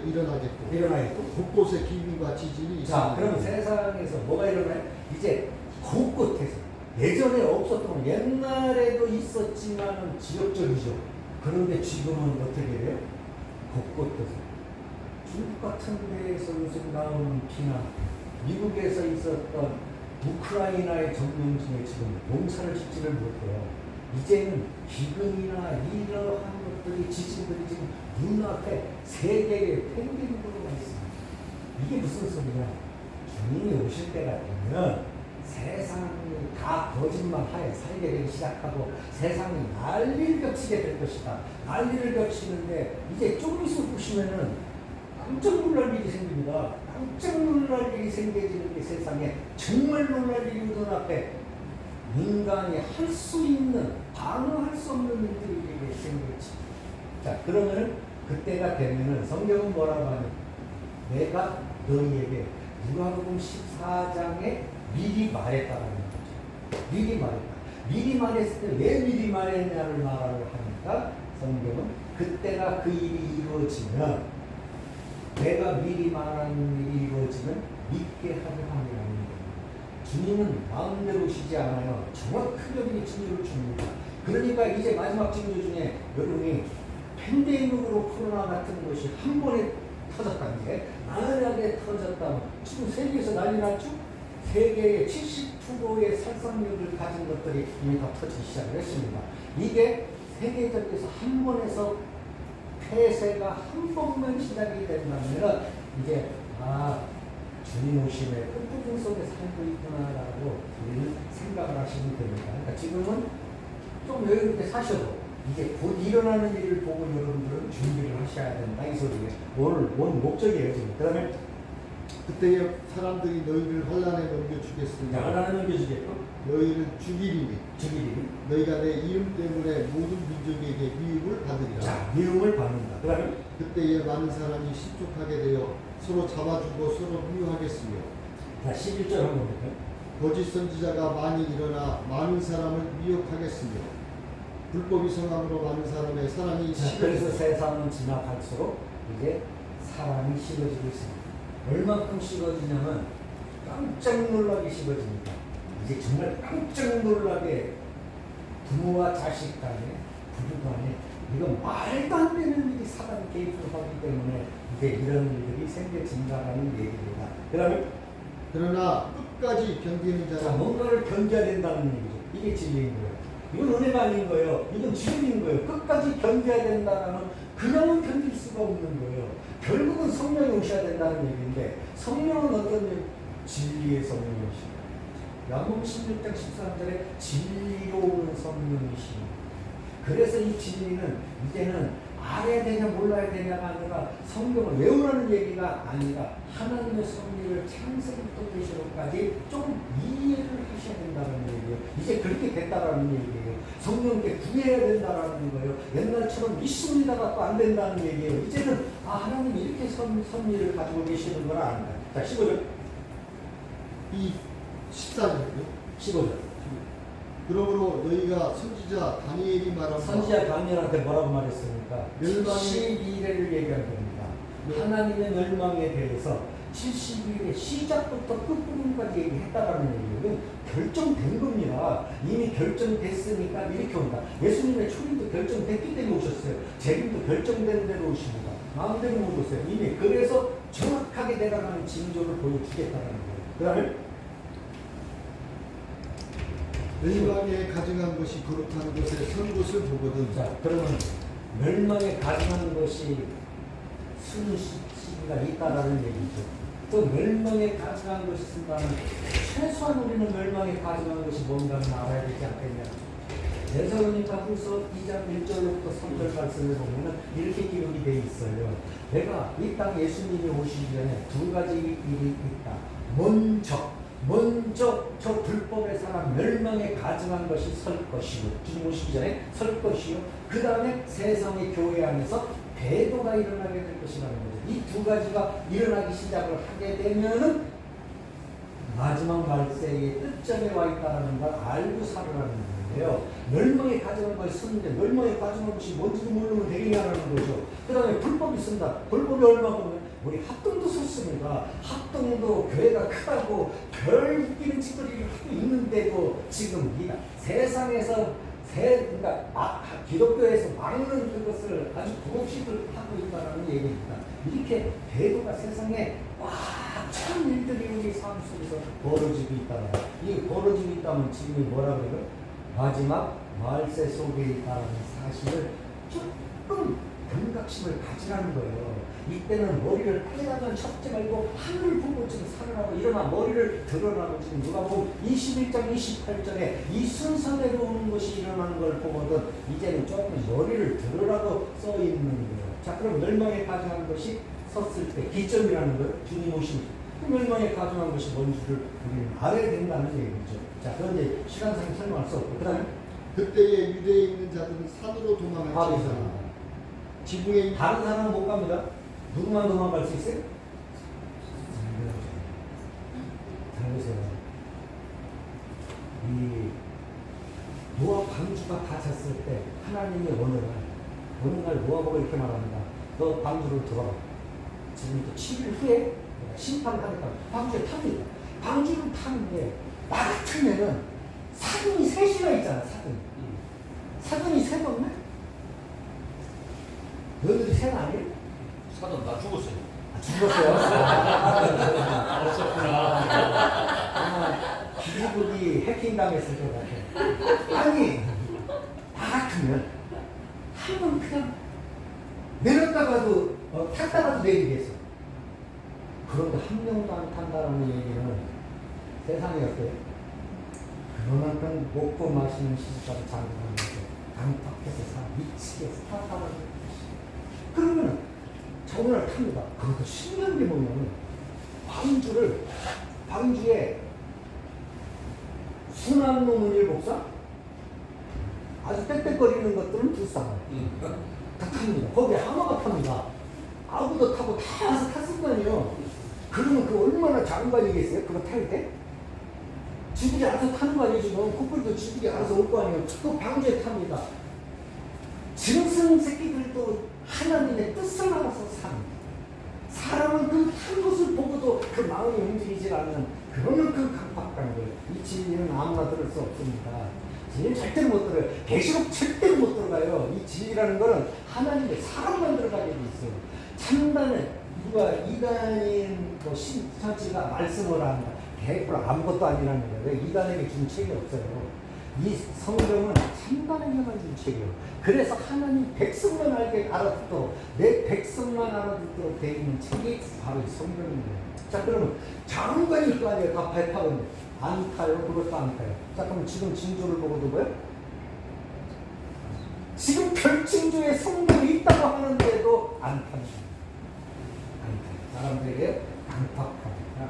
일어나겠고 곳곳에 기근과 지진이 자, 있습니다. 그럼 세상에서 뭐가 일어나요? 이제 곳곳에서 예전에 없었던 옛날에도 있었지만 지역적이죠. 그런데 지금은 어떻게 돼요? 곳곳에서 중국 같은 데에서 요즘 나오는 비난, 미국에서 있었던 우크라이나의 점령 중에 지금 농사를 짓지를 못해요. 이제는 기근이나 이러한 것들이 지진들이 지금 눈앞에 세계의 팽개류로 와 있습니다. 이게 무슨 소리냐? 주님이 오실 때가 되면 세상이 다 거짓말하에 살게 되기 시작하고 세상이 난리를 겹치게 될 것이다. 난리를 겹치는데 이제 좀 있어 보시면은 깜짝 놀랄 일이 생깁니다. 깜짝 놀랄 일이 생겨지는 게 세상에 정말 놀랄 일이 눈앞에 인간이 할 수 있는 방어할 수 없는 일들이 생겼지. 자, 그러면 그때가 되면은 성경은 뭐라고 하냐? 내가 너희에게 누가복음 14장에 미리 말했다라는 거죠. 미리 말했다. 미리 말했을 때 왜 미리 말했냐를 말을 하니까 성경은 그때가 그 일이 이루어지면 내가 미리 말한 일이 이루어지면 믿게 하려 함이라는 겁니다. 주님은 마음대로 오시지 않아요. 정확하게 징조를 줍니다. 그러니까 이제 마지막 징조 중에 여러분이 팬데믹으로 코로나 같은 것이 한 번에 터졌다는 게 만약에 터졌다면 지금 세계에서 난리 났죠? 세계의 70%의 살상력을 가진 것들이 이미 다 터지기 시작을 했습니다. 이게 세계적에서 한 번에서 폐쇄가 한 번만 시작이 된다면 이제 주님 오심에 끝부분 속에 살고 있구나라고 우리는 생각을 하시면 됩니다. 그러니까 지금은 좀 여유롭게 사셔도 이제 곧 일어나는 일을 보고 여러분들은 준비를 하셔야 된다 이 소리예요. 오늘 원 목적이에요 지금. 그다음에 그때에 사람들이 너희를 혼란에 넘겨주겠으며 나라는 넘겨주겠고 너희를 죽이리니 너희가 내 이름 때문에 모든 민족에게 미움을 받으리라. 자, 미움을 받는다. 그다음에 그때에 많은 사람이 신속하게 되어 서로 잡아주고 서로 미워하겠으며 자, 11절 한번 볼까요? 거짓 선지자가 많이 일어나 많은 사람을 미혹하겠으며 불법이 성함으로 많은 사람의 사랑이 그래서 세상은 지나갈수록 이제 사람이 식어지고 있습니다. 얼만큼 식어지냐면 깜짝 놀라게 식어집니다. 이제 정말 깜짝 놀라게 부모와 자식 간에 부부 간에 이건 말도 안 되는 일이 사람 개입을 하기 때문에 이제 이런 일들이 생겨진다라는 얘기입니다. 그러나 끝까지 견디는 자, 자는 뭔가를 견뎌야 된다는 얘기죠. 이게 진리인 거예요. 이건 은혜가 아닌 거예요. 이건 진리인 거예요. 끝까지 견뎌야 된다는 그냥은 견딜 수가 없는 거예요. 결국은 성령이 오셔야 된다는 얘기인데 성령은 어떤 얘기? 진리의 성령이 오시다. 야고보 16장 13절에 진리로 오는 성령이시니 그래서 이 진리는 이제는 알아야 되냐 몰라야 되냐가 아니라 성경을 외우라는 얘기가 아니라 하나님의 섭리를 창세부터 계시록까지 좀 이해를 하셔야 된다는 얘기예요. 이제 그렇게 됐다라는 얘기예요. 성령께 구해야 된다라는 거예요. 옛날처럼 믿습니다가 또 안 된다는 얘기예요. 이제는 하나님이 이렇게 섭리를 가지고 계시는 걸 안다. 자 15절 이 14절이요. 15절 그러므로 너희가 선지자 다니엘이 말한 선지자 다니엘한테 뭐라고 말했습니까? 멸망의 72일을 얘기한 겁니다. 네. 하나님의 멸망에 대해서 72일의 시작부터 끝부분까지 얘기했다라는 얘기예요. 결정된 겁니다. 이미 결정됐으니까 이렇게 온다. 예수님의 초림도 결정됐기 때문에 오셨어요. 재림도 결정된 대로 오십니다. 마음대로 못 오세요. 이미 그래서 정확하게 내려가는 징조를 보여주겠다라는 거예요. 그 다음에 멸망에 가증한 것이 거룩한 것에 선 것을 보거든. 자, 그러면 멸망에 가증한 것이 순시기가 있다라는 얘기죠. 또 멸망에 가증한 것이 쓴다는 최소한 우리는 멸망에 가증한 것이 뭔가는 알아야 되지 않겠냐. 데살로니가후서 2장 1절부터 3절 말씀을 보면은 이렇게 기록이 되어 있어요. 내가 이 땅 예수님이 오시기 전에 두 가지 일이 있다. 먼저 저 불법의 사람 멸망에 가증한 것이 설 것이고 주님 오시기 전에 설 것이요. 그 다음에 세상의 교회 안에서 배도가 일어나게 될 것이라는 거죠. 이 두 가지가 일어나기 시작을 하게 되면은 마지막 말세의 끝점에 와 있다는 걸 알고 살으라는 거예요. 멸망에 가증한 것이 쓰는데 멸망에 가증한 것이 뭔지도 모르면 되겠냐라는 거죠. 그 다음에 불법이 쓴다. 불법이 얼마 보면 우리 합동도 썼습니다. 합동도 교회가 크다고 별 웃기는 짓거리를 하고 있는데도 지금 이 세상에서 그러니까 기독교에서 막는 그것을 아주 고급식을 하고 있다는 얘기입니다. 이렇게 배도가 세상에 꽉 찬 일들이 우리 삶 속에서 벌어지고 있다는 이 벌어지고 있다면 지금이 뭐라 그래요? 마지막 말세 속에 있다는 사실을 조금 경각심을 가지라는 거예요. 이때는 머리를 빨리다면 쳤지 말고 하늘을 보고 지금 살으라고 일어나 머리를 드러나고 지금 누가 보면 21장 28절에 이 순서대로 오는 것이 일어나는 걸 보거든 이제는 조금 머리를 들으라고 써 있는 거예요. 자 그럼 멸망에 가증한 것이 섰을 때 기점이라는 걸 주님 오신 그 멸망에 가증한 것이 뭔지를 우리는 알아야 된다는 얘기죠. 자 그런데 시간상 설명할 수 없고 그 다음에 그때에 유대에 있는 자들은 산으로 도망할지어다. 지붕에 있는 다른 사람은 못 갑니다. 누구만 도망갈 수 있어요? 잘 보세요. 이 노아 방주가 닫혔을 때 하나님이 어느 날 노아보고 이렇게 말합니다. 너 방주를 들어가. 지금 7일 후에 심판하겠다. 방주에 탑니다. 방주를 타는데 나 같으면은 사돈이 셋이나 있잖아. 사돈이 셋 없나? 너희들이 셋 아니에요? 사돈 나 죽었어요. 죽었어요? 없었구나. 기지국이 해킹당했을 것 같아. 아니, 나 같으면 한 번 그냥 내렸다가도 탔다가도 내리겠어. 그런데 한 명도 안 탄다는 얘기는 세상에 어때요? 그만큼 먹고 마시는 시집까지 장구하면서 안팎에서 사 미치게 사타는 그러면 정원을 탑니다. 그것도 신기한 게 뭐냐면 방주에 순한 놈은 7쌍 아주 빽빽거리는 것들은 2쌍 다 탑니다. 거기에 하마가 탑니다. 아무도 타고 다 와서 탔을 거 아니에요. 그러면 그 얼마나 장관이겠어요? 그거 탈 때? 지들이 알아서 타는 거 아니에요 지금. 커플도 지들이 알아서 올 거 아니에요. 그 방주에 탑니다. 짐승 새끼들도 하나님의 뜻을 알아서 삽니다. 사람은 그 한 것을 보고도 그 마음이 움직이질 않는 그만큼 강팍한 거예요. 이 진리는 아무나 들을 수 없습니다. 진리는 절대로 못 들어요. 계시록 절대로 못 들어가요. 이 진리라는 거는 하나님의 사람만 들어가게 돼 있어요. 참단은 누가 이단인 신천지가 말씀을 한다. 100% 아무것도 아니라는 거예요. 이단에게 준 책이 없어요. 이 성경은 산단에게 만든 책이에요. 그래서 하나님 백성만 알아듣도록 내 백성만 알아듣도록 되어 있는 책이 바로 이 성경입니다. 자, 그러면 장관일 거 아니에요. 다 배파건데 안 타요. 그것도 안 타요. 자, 그럼 지금 진주를 보고도 뭐요? 지금 별징조에 성경이 있다고 하는데도 안 탑니다. 안 타요. 사람들에게 안팎합니다.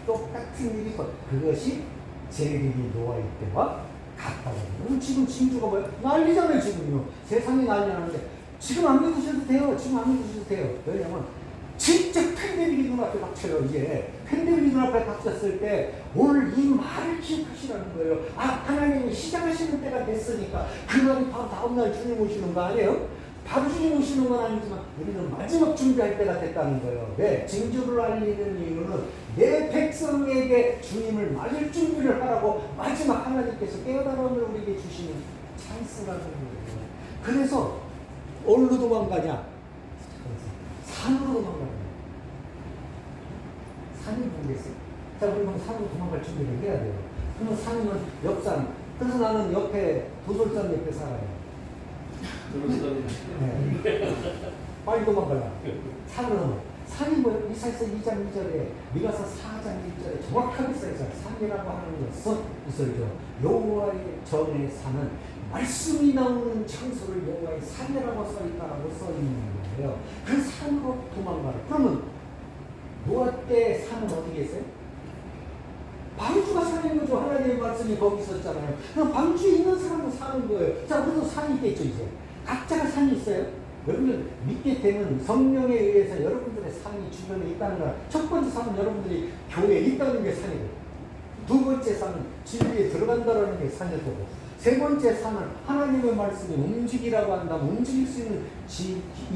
똑같은 일이 그것이 재림이 노아의 때와 같다고. 지금 진주가 뭐야? 난리잖아요. 지금요. 세상이 난리 나는데 지금 안 믿으셔도 돼요. 지금 안 믿으셔도 돼요. 왜냐면 진짜 팬데믹이 눈앞에 닥쳐요. 이제 팬데믹이 눈앞에 닥쳤을 때 오늘 이 말을 기억하시라는 거예요. 아, 하나님이 시작하시는 때가 됐으니까 그날이 바로 다음날 주님 오시는 거 아니에요? 바로 주님 오시는 건 아니지만 우리는 마지막 준비할 때가 됐다는 거예요. 왜? 징조를 알리는 이유는 내 백성에게 주님을 맞을 준비를 하라고 마지막 하나님께서 깨어나름을 우리에게 주시는 찬스라는 거예요. 그래서 어디로 도망가냐? 산으로 도망가냐? 산이 뭐겠어요? 자, 우리는 산으로 도망갈 준비를 해야 돼요. 그러면 산이면 옆산. 그래서 나는 옆에 도솔산 옆에 살아요. 네. 빨리 도망가라. 산은 산이 뭐예요? 이사에서 2장 2절에 미가서 4장 1절에 정확하게 써있어요. 산이라고 하는 것은 있어요. 여호와의 전에 사는 말씀이 나오는 장소를 여호와의 산이라고 써있다라고 써있는 거예요. 그 산으로 도망가라. 그러면 노아 때 산은 어디 계세요? 방주가 사는 거죠. 하나님의 말씀이 거기 있었잖아요. 그럼 방주에 있는 사람은 사는 거예요. 자, 그래도 산이 있겠죠, 이제. 각자가 산이 있어요. 여러분 믿게 되면 성령에 의해서 여러분들의 산이 주변에 있다는 거야. 첫 번째 산은 여러분들이 교회에 있다는 게 산이고, 두 번째 산은 진리에 들어간다는 게 산일 거고, 세 번째 산은 하나님의 말씀이 움직이라고 한다면 움직일 수 있는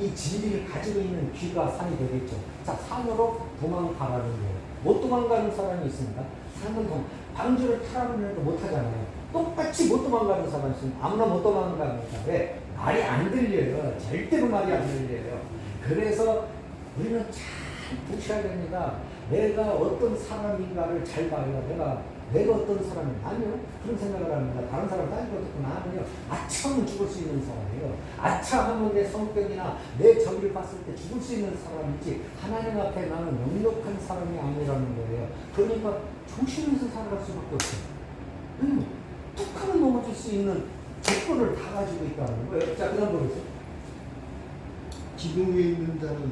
이 진리를 가지고 있는 귀가 산이 되겠죠. 자, 산으로 도망가라는 거예요. 못 도망가는 사람이 있습니다. 산은 방주를 타라고 해도 못 하잖아요. 똑같이 못 도망가는 사람이 있으면 아무나 못 도망갑니다. 왜? 말이 안 들려요. 절대로 말이 안 들려요. 그래서 우리는 잘 보셔야 됩니다. 내가 어떤 사람인가를 잘 봐요. 내가 어떤 사람이 아니요. 그런 생각을 합니다. 다른 사람 따지고 듣고 나는요. 아차하면 죽을 수 있는 사람이에요. 아차하면 내 성격이나 내 저기를 봤을 때 죽을 수 있는 사람이지 하나님 앞에 나는 영력한 사람이 아니라는 거예요. 그러니까 조심해서 살아갈 수밖에 없어요. 툭 하면 넘어질 수 있는 조건을 다 가지고 있다는 거예요. 자, 그 다음 보겠습니다. 지붕 위에 있는 자는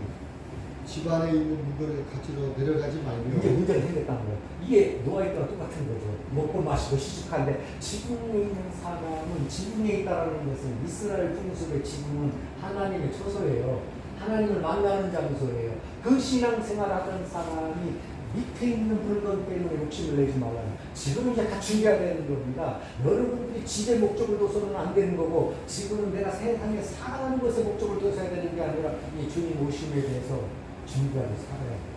집 안에 있는 물건을 가지러 내려가지 말며. 이제 문제가 생겼다는 거예요. 이게 노아의 때와 똑같은 거죠. 먹고 마시고 시집하는데 지붕에 있는 사람은 지붕에 있다라는 것은 이스라엘 풍습의 지붕은 하나님의 처소예요. 하나님을 만나는 장소예요. 그 신앙생활하던 사람이 밑에 있는 물건 때문에 욕심을 내지 말라요. 지금은 이제 다 준비해야 되는 겁니다. 여러분들이 집의 목적을 둬서는 안 되는 거고, 지금은 내가 세상에 살아가는 것에 목적을 둬서야 되는 게 아니라 이 주님 오심에 대해서 준비하고 살아야 돼요.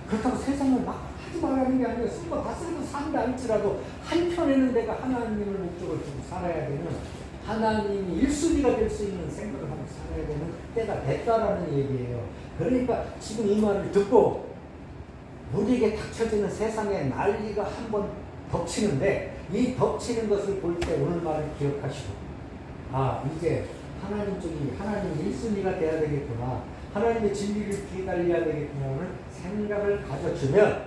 그렇다고 세상을 막 하지 말라는 게 아니라 쓴 거 다 쓰고 산다 할지라도 한편에는 내가 하나님을 목적을 두고 살아야 되는, 하나님이 1순위가 될 수 있는 생각을 하고 살아야 되는 때가 됐다라는 얘기예요. 그러니까 지금 이 말을 듣고 우리에게 닥쳐지는 세상의 난리가 한번 덮치는데, 이 덮치는 것을 볼 때 오늘 말을 기억하시고, 아, 이제 하나님 쪽이 하나님 1순위가 돼야 되겠구나, 하나님의 진리를 기다려야 되겠구나는 생각을 가져주면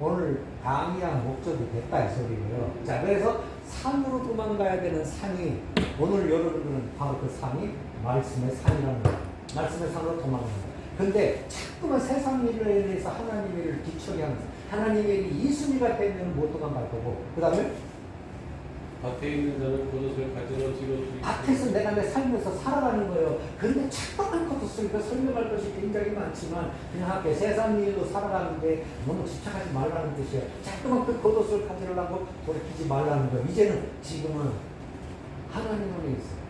오늘 강의한 목적이 됐다 이 소리고요. 자, 그래서 산으로 도망가야 되는 산이, 오늘 여러분들은 바로 그 산이 말씀의 산이라는 거예요. 말씀의 산으로 도망갑니다. 근데 자꾸만 세상 일에 대해서 하나님의 일을 뒤처리 하면서 하나님의 일이 2순위가 되면 못 도망갈 거고, 그 다음에 밭에 있는 자는 겉옷을 가지러 지러 밭에서 내가 살면서 살아가는 거예요. 그런데 자꾸만 겉옷을 설명할 것이 굉장히 많지만 그냥 할게. 세상 일로 살아가는데 너무 집착하지 말라는 뜻이에요. 자꾸만 그 겉옷을 가지려고 돌이키지 말라는 거예요. 이제는 지금은 하나님 안에 있어요.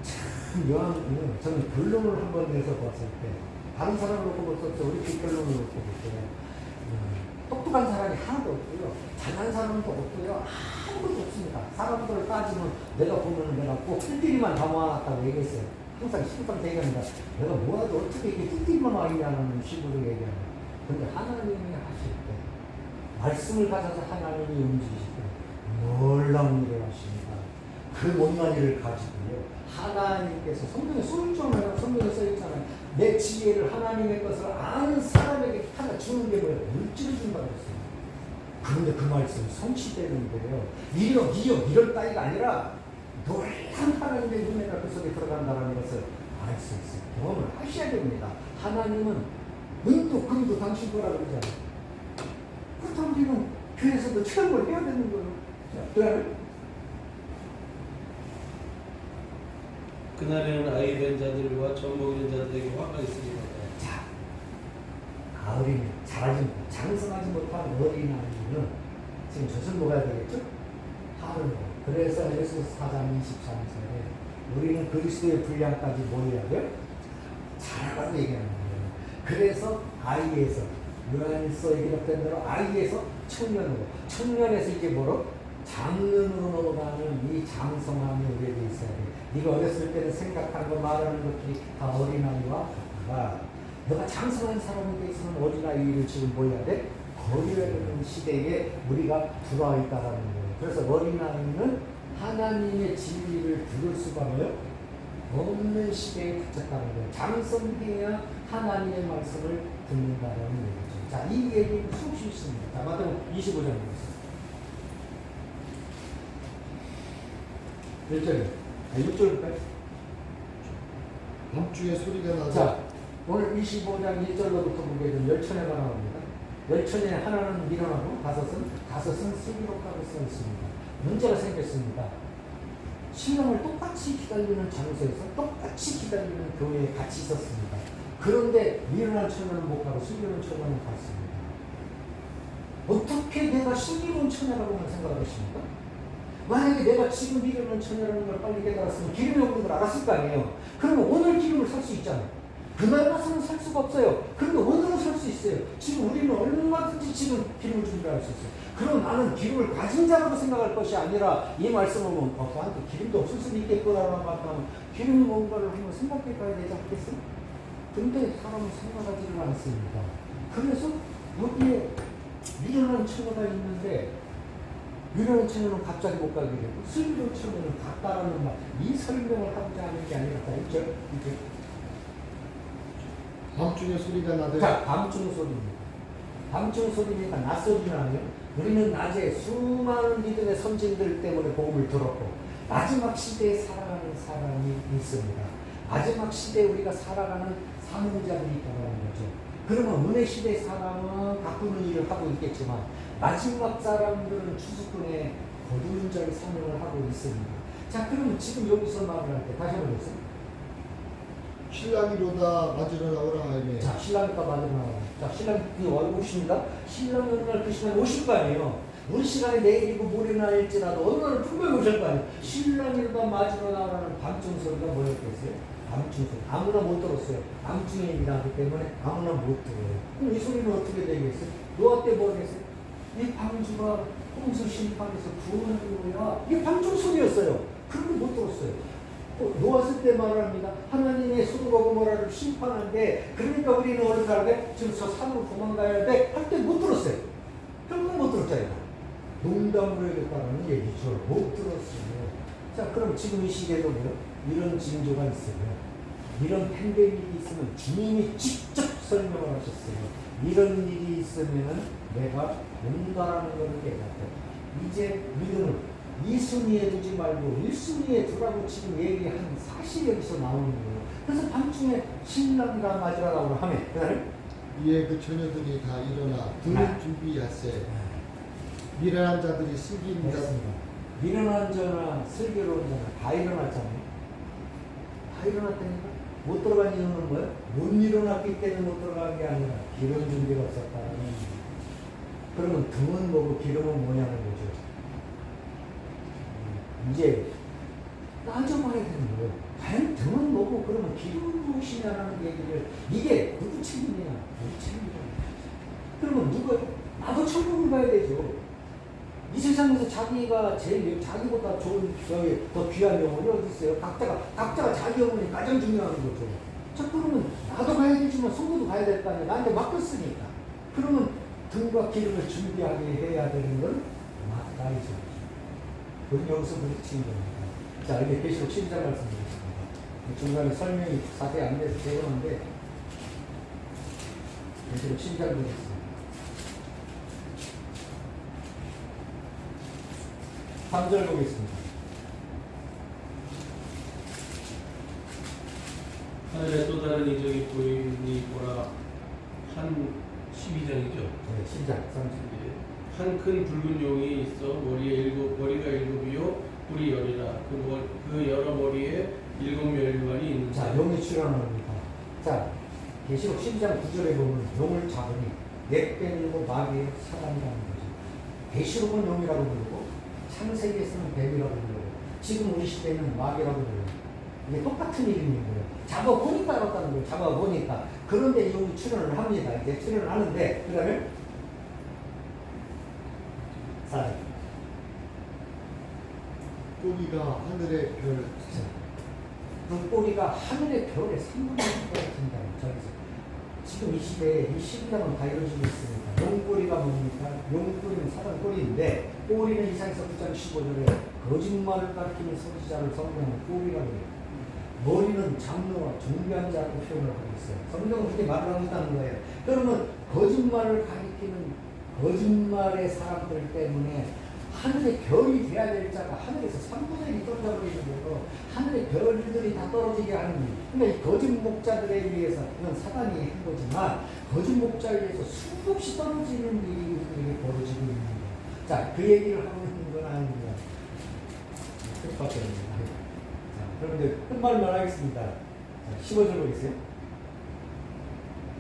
참 요한은 저는 결론을 한번 내서 봤을 때, 다른 사람을 놓고 볼 수 없죠. 우리 결론을 놓고 볼 때 똑똑한 사람이 하나도 없고요. 잘난 사람도 없고요. 아무것도 없습니다. 사람들을 따지면 내가 보면 내가 꼭 띠띠리만 다 모아놨다고 얘기했어요. 항상 시급한 얘기합니다. 내가 모아도 어떻게 이렇게 띠띠리만 와 있냐는 식으로 얘기합니다. 근데 하나님이 하실 때, 말씀을 가져서 하나님이 움직이실 때 놀라운 일을 하십니다. 그 못난 일을 가지고요. 하나님께서 성경에 써있잖아요. 성경에 써있잖아요. 내 지혜를 하나님의 것을 아는 사람에게 하나 주는 게 뭐예요? 물질을 준다고 했어요. 그런데 그 말씀이 성취되는데요. 이런 따위가 아니라 놀란 하나님의 은혜가 그 속에 들어간다는 것을 알 수 있어요. 경험을 하셔야 됩니다. 하나님은 은도 금도 당신 거라고 그러잖아요. 그렇다면 우리는 교회에서도 체험을 해야 되는 거예요. 자, 그날에는 아이 된 자들과 젖 먹이는 자들에게 화가 있으리라. 자, 어린이 자라지 못, 장성하지 못한 어린아이는 지금 젖을 먹어야 되겠죠? 화를 먹어. 그래서 예수서 4장 23절에 우리는 그리스도의 분량까지 뭐 해야 돼요? 자라라고 얘기하는 거예요. 그래서 아이에서 요한일서에 기록된 대로 아이에서 청년으로, 청년에서 이제 뭐로? 장년으로 넘어가는 이 장성함이 우리에게 있어야 돼. 네가 어렸을 때는 생각하는 거 말하는 것들이 다 어린아이와 같다가 너가 장성한 사람이 돼 있으면 어린아이를 지금 뭐 해야 돼? 거리를 하는 시대에 우리가 들어와 있다라는 거예요. 그래서 어린아이는 하나님의 진리를 들을 수가 없는 시대에 갇혔다는 거예요. 장성해야 하나님의 말씀을 듣는다라는 얘기죠. 자, 이 얘기는 수없이 있습니다. 자, 마태복음 25장입니다. 1절, 6절까지. 밤중에 소리가 나자 자, 오늘 25장 1절로부터 보게 되면 열천해가 나옵니다. 열천에 하나는 밀어나고 다섯은 슬기롭다고 써 있습니다. 문제가 생겼습니다. 신랑을 똑같이 기다리는 장소에서 똑같이 기다리는 교회에 같이 있었습니다. 그런데 밀어난 처녀는 못 가고 슬기로운 처녀는 갔습니다. 어떻게 내가 슬기로운 처녀라고만 생각하십니까? 만약에 내가 지금 기름은 처녀라는 걸 빨리 깨달았으면 기름이 없는 걸 알았을 거 아니에요. 그러면 오늘 기름을 살 수 있잖아요. 그날 가서는 살 수가 없어요. 그런데 오늘은 살 수 있어요. 지금 우리는 얼마든지 지금 기름을 준비할 수 있어요. 그럼 나는 기름을 가진 자라고 생각할 것이 아니라 이 말씀을 보면 나한테 기름도 없을 수도 있겠구나라는 말하면 기름이 뭔가를 한번 생각해 봐야 되지 않겠어요? 근데 사람은 생각하지를 않습니다. 그래서 여기에 미련한 처녀가 있는데 미련한 처녀는 갑자기 못 가게 되고 슬기로운 처녀는 갔다라는 말, 이 설명을 하고자 하는 게 아니라 있죠? 이제 밤중에 소리가 나되 자, 밤중 소리입니다. 밤중 소리니까 낮소리는 아니에요. 우리는 낮에 수많은 믿음의 선진들 때문에 복음을 들었고 마지막 시대에 살아가는 사람이 있습니다. 마지막 시대에 우리가 살아가는 사명자들이 있다는 거죠. 그러면 은혜 시대 사람은 바꾸는 일을 하고 있겠지만 마지막 사람들은 추수꾼의 거두는 자의 사명을 하고 있습니다. 자, 그러면 지금 여기서 말을 할 때 다시 한번 해보세요. 신랑이로다 맞으러 나오라 하니 자, 신랑이가 맞으러 나와요. 자, 신랑이 오십니다. 신랑이 어느 날 그 시간에 오실 거 아니에요. 우리 시간에 내일이고 모레나 일지라도 어느 날 분명히 오실 거 아니에요. 신랑이로다 맞으러 나오라는 밤중 소리가 뭐였겠어요? 밤중 소리. 아무나 못 들었어요. 밤중에 일하기 때문에 아무나 못 들어요. 그럼 이 소리는 어떻게 되겠어요? 노아 때 뭐 하겠어요? 이 방주가 홍수 심판에서 구원하는 거야. 이게 밤중 소리였어요. 그런 거 못 들었어요. 노았을 때 말합니다. 하나님의 소돔과 고모라를 심판하는데 그러니까 우리는 어느 날에 지금 저 산으로 도망가야 돼 할 때 못 들었어요. 결국 못 들었잖아요. 농담으로 해야겠다는 얘기죠. 못 들었어요. 자, 그럼 지금 이 시대에도 뭐요? 이런 징조가 있어요. 이런 팬데믹이 있으면 주님이 직접 설명을 하셨어요. 이런 일이 있으면 내가 온다라는 것을 깨닫고 이제 믿음을 2순위에 두지 말고 1순위에 두라고 지금 얘기한 사실이 여기서 나오는 거예요. 그래서 밤중에 신랑이라 맞으라고 하면 이에 그 처녀들이 다 일어나 등을 준비하세 미련한 자들이 슬기는 자 미련한 자나 슬기로운 자나 다 일어났잖아요. 다 일어났다니까. 못 들어간 이유는 뭐예요? 못 일어났기 때문에 못 들어간 게 아니라 기름 준비가 없었다는 거예요. 그러면 등은 뭐고 기름은 뭐냐는 거죠. 이제 따져봐야 되는 거예요. 과연 등은 뭐고 그러면 기름은 무엇이냐라는 얘기를 이게 누구 책임이냐? 우리 책임이냐? 그러면 누가 나도 천국을 가야 되죠. 이 세상에서 자기가 제일 자기보다 좋은 더 귀한 영혼이 어디 있어요? 각자가 자기 영혼이 가장 중요한 거죠. 자, 그러면 나도 가야 되지만 성도도 가야 될 거 아니에요. 나한테 맡겼으니까. 그러면 등과 기름을 준비하게 해야 되는 건 맞다이죠. 우리 여기서 그렇게 치는 겁니다. 자, 이게 계시록 12장 말씀드리겠습니다. 중간에 설명이 자세히 안 돼서 죄송한데 계시록 12장 드리겠습니다. 3절 보겠습니다. 하늘에 또 다른 이적이 보이니 보라. 한 12장이죠. 네, 12장 30절. 한 큰 붉은 용이 있어 머리가 일곱이요 뿔이 열이라. 그 여러 머리에 일곱 멸관이 있는. 자, 용이 출현합니다. 자, 계시록 12장 9절에 보면 용을 잡으니 넷뱀이고 마귀의 사단이라는 거죠. 계시록은 용이라고 부르고 창세기에서는 뱀이라고 불러요. 지금 우리 시대는 마귀라고 불러요. 이게 똑같은 이름인 거예요. 잡아보니까 알았다는 거예요. 잡아보니까. 그런데 용이 출현을 합니다. 이제 출현을 하는데 그 다음에 4절. 꼬리가 하늘의 별. 그 꼬리가 하늘의 별의 3분의 1가 된다는 저기서. 지금 이 시대에 이 12장은 다 이루어지고 있습니다. 용꼬리가 뭡니까? 용꼬리는 사람 꼬리인데 꼬리는 이사야서 9장 15절에 거짓말을 가리키는 선지자를 성경은 꼬리라고 해요. 머리는 장로와 종교한 자라고 표현을 하고 있어요. 성경은 그렇게 말을 하고 있다는 거예요. 그러면 거짓말을 가리키는 거짓말의 사람들 때문에 하늘의 별이 돼야 될 자가 하늘에서 3분의 1이 떨어져버리는 거예요. 하늘의 별들이 다 떨어지게 하는 거예요. 그러니까 이 거짓 목자들에 의해서 이건 사단이 한 거지만 거짓 목자에 의해서 수없이 떨어지는 일이 우리에게 벌어지고 있는 거예요. 자, 그 얘기를 하고 있는 건 아닙니다. 끝밖에 없습니다. 자, 그럼 이제 끝말만 하겠습니다. 자, 15절 보겠어요.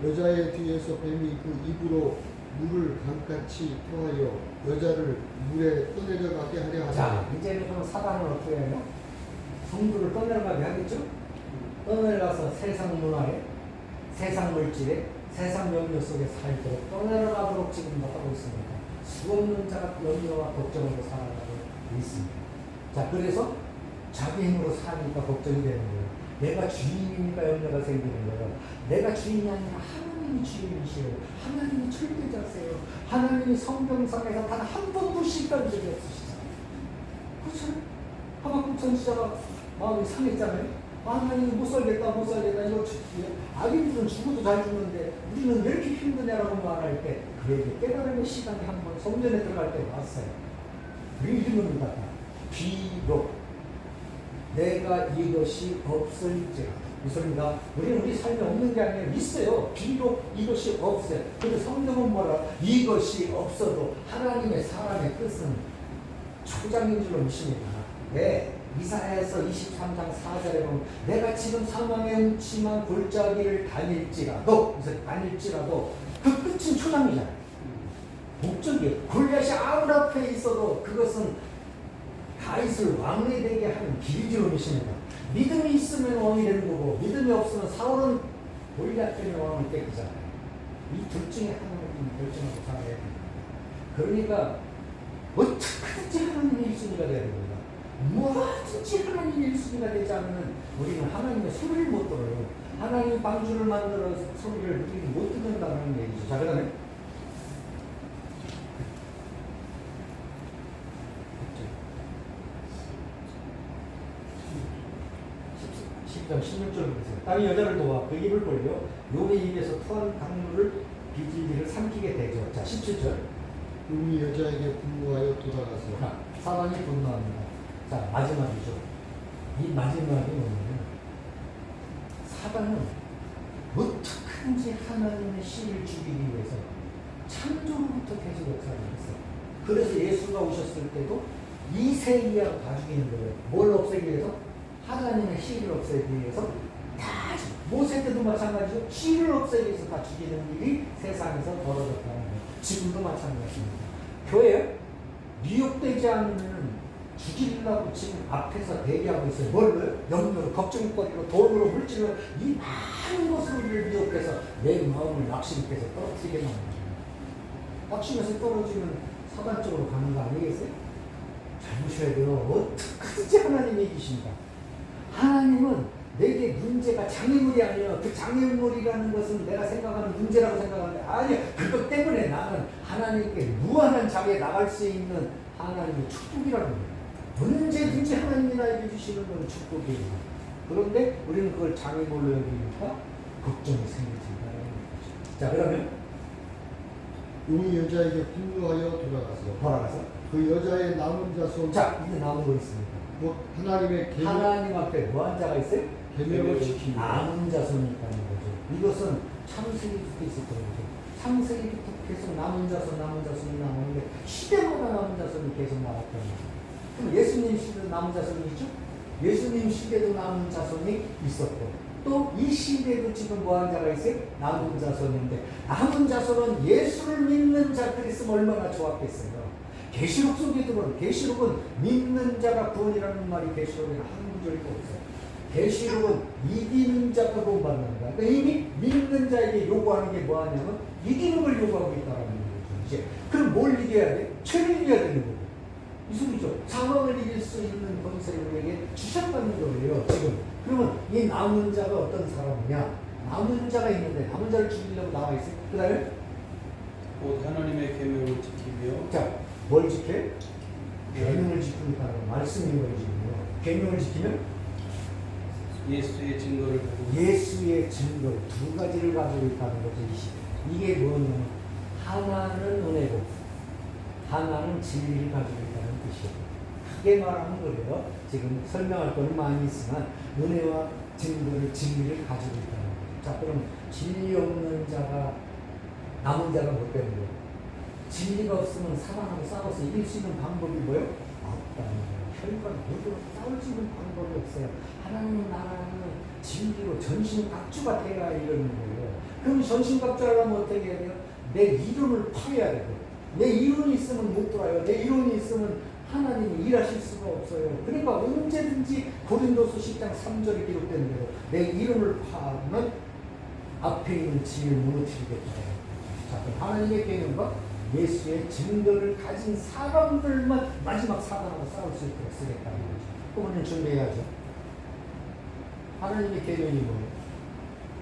여자의 뒤에서 뱀이 그 입으로 물을 강같이 토하여 여자를 물에 떠내려가게 하려 하다. 자, 이제는 그럼 사단을 어떻게 해요? 성도를 떠내려가게 하겠죠? 떠내려가서 세상 문화에, 세상 물질에, 세상 염려 속에 살도록 떠내려가도록 지금 하고 있습니다. 수없는 자가 염려와 걱정으로 살아가고 있습니다. 자, 그래서 자기 힘으로 사니까 걱정이 되는 거예요. 내가 주인이니까 염려가 생기는 거예요. 내가 주인이 아니라 하나님이 주인이시에요. 하나님이 철저자세요. 하나님이 성경상에서 단 한 번도 실패한 적이 없으시잖아요. 그렇죠? 하박국 선지자가 마음이 상했잖아요. 하나님이 못 살겠다. 이거 아기들은 죽어도 잘 죽는데 우리는 왜 이렇게 힘드냐라고 말할 때 그에게 깨달음의 시간이 한 번 성전에 들어갈 때 왔어요. 믿음입니다. 비록 내가 이것이 없을지라. 무슨가 우리는 우리 삶에 없는 게 아니라 있어요. 비록 이것이 없어요. 근데 성경은 뭐라? 이것이 없어도 하나님의 사람의 뜻은 초장인 줄로 믿습니다. 네. 이사야에서 23장 4절에 보면 내가 지금 사망의 음침한 골짜기를 다닐지라도 그 끝은 초장이잖아요. 목적이에요. 골리앗이 아무 앞에 있어도 그것은 다윗을 왕이 되게 하는 길지로 믿습니다. 믿음이 있으면 왕이 되는 거고 믿음이 없으면 사울은 골리앗 때문에 왕을 뺏기잖아요. 이 둘 중에 하나를 결정하고 살아야 됩니다. 그러니까 어떻게든지 하나님의 1순위가 되어야 됩니다. 뭐든지 하나님의 1순위가 되지 않으면 우리는 하나님의 소리를 못 들어요. 하나님이 방주를 만들어 소리를 우리는 못 듣는다는 얘기죠. 자, 그 다음에 16절 보세요. 땅이 여자를 도와 그 입을 벌려 용의 입에서 토한 강물을 비질리를 삼키게 되죠. 자, 17절. 용이 여자에게 분노하여 돌아가서. 사단이 분노합니다. 자, 마지막이죠. 이 마지막이 뭐냐면 사단은 어떻게든지 하나님의 씨를 죽이기 위해서 창조로부터 계속 역사를 했어요. 그래서 예수가 오셨을 때도 이세이야가 다 죽이는 거예요. 뭘 없애기 위해서? 하나님의 씨를 없애기 위해서 다 모세 때도 마찬가지죠. 씨를 없애기 위해서 다 죽이는 일이 세상에서 벌어졌다는 거예요. 지금도 마찬가지입니다. 교회 미혹되지 않으면 죽이려고 지금 앞에서 대기하고 있어요. 뭘로요? 염려로, 걱정거리로, 돈으로, 물질로 이 많은 것으로 우리를 미혹해서 내 마음을 낙심해서 떨어뜨리게 만듭니다. 낙심해서 떨어지면 사단 쪽으로 가는 거 아니겠어요? 잘 보셔야 돼요. 어떻게든지 하나님이 이기십니다. 하나님은 내게 문제가 장애물이 아니라 그 장애물이라는 것은 내가 생각하는 문제라고 생각하는데 아니야. 그것 때문에 나는 하나님께 무한한 장애에 나갈 수 있는 하나님의 축복이라는 거예요. 언제든지 하나님이 나에게 주시는 건 축복이에요. 그런데 우리는 그걸 장애물로 여기니까 걱정이 생기지. 자, 그러면 용이 여자에게 분노하여 돌아가서 그 여자의 남은 자손 자, 이제 남은 거 있습니다. 곧 하나님의 계명 하나님 앞에 뭐한 자가 있어요? 계명을 지키며 남은 자손이 있다는 거죠. 이것은 창세기부터 있었던 거죠. 창세기부터 계속 남은 자손이 나오는데 시대마다 남은 자손이 계속 나왔다는 거죠. 그럼 예수님 시대도 남은 자손이 있죠? 예수님 시대도 남은 자손이 있었고 또 이 시대도 지금 뭐한 자가 있어요? 남은 자손인데 남은 자손은 예수를 믿는 자들이 있으면 얼마나 좋았겠어요. 계시록 속에 들어오는 계시록은 믿는 자가 구원이라는 말이 계시록에는 한 구절도 없어요. 계시록은 이기는 자가 구원받는 거야. 그러니까 이미 믿는 자에게 요구하는 게 뭐하냐면 이기는 걸 요구하고 있다는 거죠. 이제 그럼 뭘 이겨야 돼? 죄를 이겨야 되는 거예요. 이 소리죠. 상황을 이길 수 있는 권세를 우리에게 주셨다는 거예요. 지금. 그러면 이 남은 자가 어떤 사람이냐? 남은 자가 있는데 남은 자를 죽이려고 나와 있어요. 그 다음에 곧 하나님의 계명을 지키며 자, 뭘 지켜요? 계명을 지키니까 말씀인 거예요. 지금요. 계명을 지키면 예수의 증거를 가지고 예수의 증거 두 가지를 가지고 있다는 거죠. 이게 뭐냐면 하나는 은혜고 하나는 진리를 가지고 있다는 뜻이에요. 크게 말하는 거예요. 지금 설명할 건 많이 있지만 은혜와 증거를 진리를 가지고 있다는 거죠. 자, 그럼 진리 없는 자가 남은 자가 못 되는 거예요. 진리가 없으면 사랑하고 싸워서 이길 수 있는 방법이 뭐예요? 없다는 거예요. 혈관 모두 싸울 수 있는 방법이 없어요. 하나님 나라는 진리로 전신각주가 돼야 이러는 거예요. 그럼 전신각주하려면 어떻게 해야 돼요? 내 이론을 파야 되고 내 이론이 있으면 못 돌아요. 내 이론이 있으면 하나님이 일하실 수가 없어요. 그러니까 언제든지 고린도서 10장 3절에 기록된 대로 내 이론을 파하면 앞에 있는 진리를 무너뜨리겠다. 자, 그럼 하나님의 계명과 예수의 증거를 가진 사람들만 마지막 사단하고 싸울 수 있도록 쓰겠다는 거죠. 그거는 준비해야죠. 하나님의 계명이 뭐예요?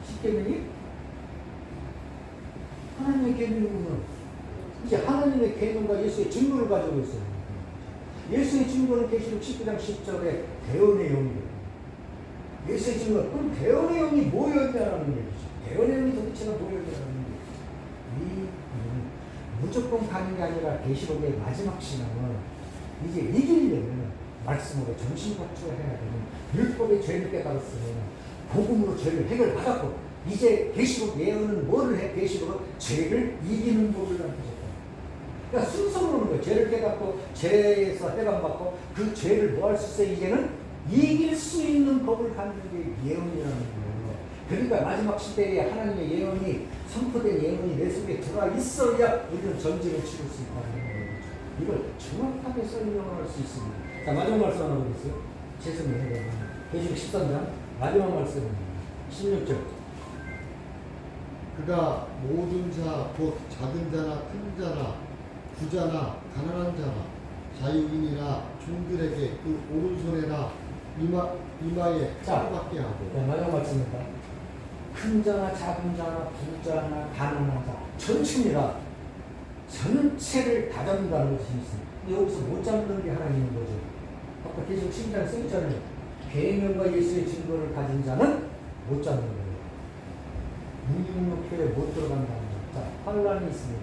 십계명이? 하나님의 계명은 이제 하나님의 계명과 예수의 증거를 가지고 있어요. 예수의 증거는 계시록 19장 10절에 대언의 영이에요. 예수의 증거, 그럼 대언의 영이 뭐였냐라는 얘기죠. 대언의 영이 도대체가 뭐였냐라는 얘기죠. 무조건 가는 게 아니라 계시록의 마지막 신앙은 이제 이기려면 말씀으로 정신각주가 해야 되는 율법의 죄를 깨달았으면 복음으로 죄를 해결받았고 이제 계시록 예언은 뭐를 해? 계시록은 죄를 이기는 법을 가르쳐줬다. 그러니까 순서로 오는 거예요. 죄를 깨닫고 죄에서 해방받고 그 죄를 뭐 할 수 있어요? 이제는 이길 수 있는 법을 갖는 게 예언이라는 거예요. 그러니까 마지막 시대에 하나님의 예언이 선포된 예언이 내 속에 들어와 있어야 우리는 전쟁을 치를 수 있다는 거예요. 이걸 정확하게 설명할 수 있습니다. 자, 마지막 말씀 하나 보겠어요. 죄송해요. 계시록 13장 마지막 말씀입니다. 16절. 그가 모든 자, 곧 작은 자나 큰 자나 부자나 가난한 자나 자유인이나 종들에게 그 오른손에나 이마에 상받게 하고. 네, 마지막 말씀입니다. 큰 자나 작은 자나 부자나 가난한 자 전체입니다. 전체를 다 잡는다는 것이 있습니다. 근데 여기서 못 잡는 게 하나 있는 거죠. 아까 계속 10장 써있잖아요. 계명과 예수의 증거를 가진 자는 못 잡는 거예요. 무능력교에 못 들어간다는 거예요. 자, 환란이 있습니다.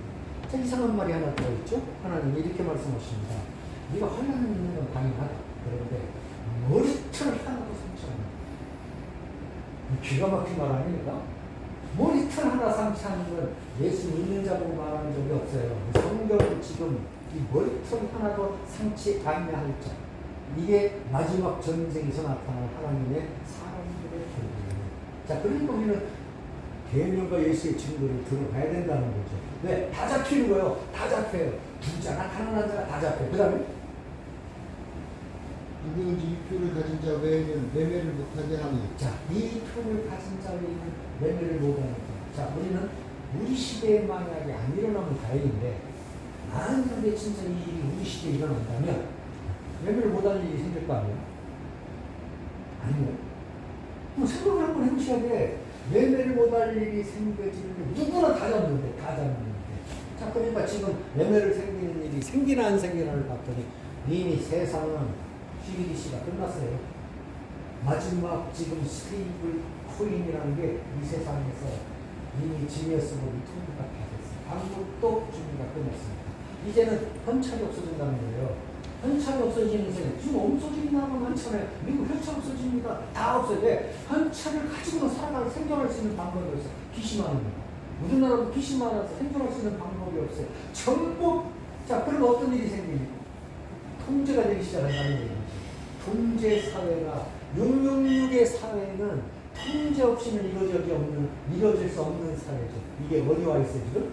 자, 이상한 말이 하나 들어있죠? 하나님이 이렇게 말씀하십니다. 네가 환란이 있는 건 당연하다. 그런데 머리털 하나도 상처 안 나. 기가 막힌 말 아닙니까? 머리털 하나 상처하는 건 예수 믿는 자고 말하는 적이 없어요. 성경은 지금 이 머리털 하나도 상치 않냐 할 자. 이게 마지막 전쟁에서 나타나는 하나님의 사람들의 결국이에요. 자, 그러니까 우리는 계명과 예수의 증거를 들어가야 된다는 거죠. 왜? 다 잡히는 거예요. 다 잡혀요. 부자나 가난한 자가 다 잡혀요. 그 다음에 누구든지 이 표를 가진 자 외에는 매매를 못하게 하니. 자, 이 표를 가진 자 외에는 매매를 못하는 거. 자, 우리는 우리 시대에 만약에 안 일어나면 다행인데 만약에 진짜 이 일이 우리 시대에 일어난다면 매매를 못하는 일이 생길 거 아니에요? 아니요. 그럼 생각을 한번 해보셔야 돼. 매매를 못할 일이 생겨지는데 누구나 다 잡는데, 다 잡는데. 자, 그러니까 지금 매매를 생기는 일이 생기나 안 생기나를 봤더니 이미 세상은 GBDC가 끝났어요. 마지막 지금 스테이블 코인이라는 게 이 세상에서 이미 지니어스 법이 통과가 다 됐어요. 방법도 준비가 끝났습니다. 이제는 현찰이 없어진다는 거예요. 현찰이 없어지는 세 지금 없어지는 나라가 많잖아요. 미국 현찰 없어집니다. 다 없어요. 왜? 현찰을 가지고는 살아갈 생존할 수 있는 방법이 없어요. PC만입니다. 우리나라도 PC만이라서 생존할 수 있는 방법이 없어요. 전부 자 그러면 어떤 일이 생깁니까? 통제가 되기 시작한다는 얘기죠. 통제 사회가 666의 사회는 통제 없이는 이루어질 수 없는 사회죠. 이게 어디 와 있어요 지금?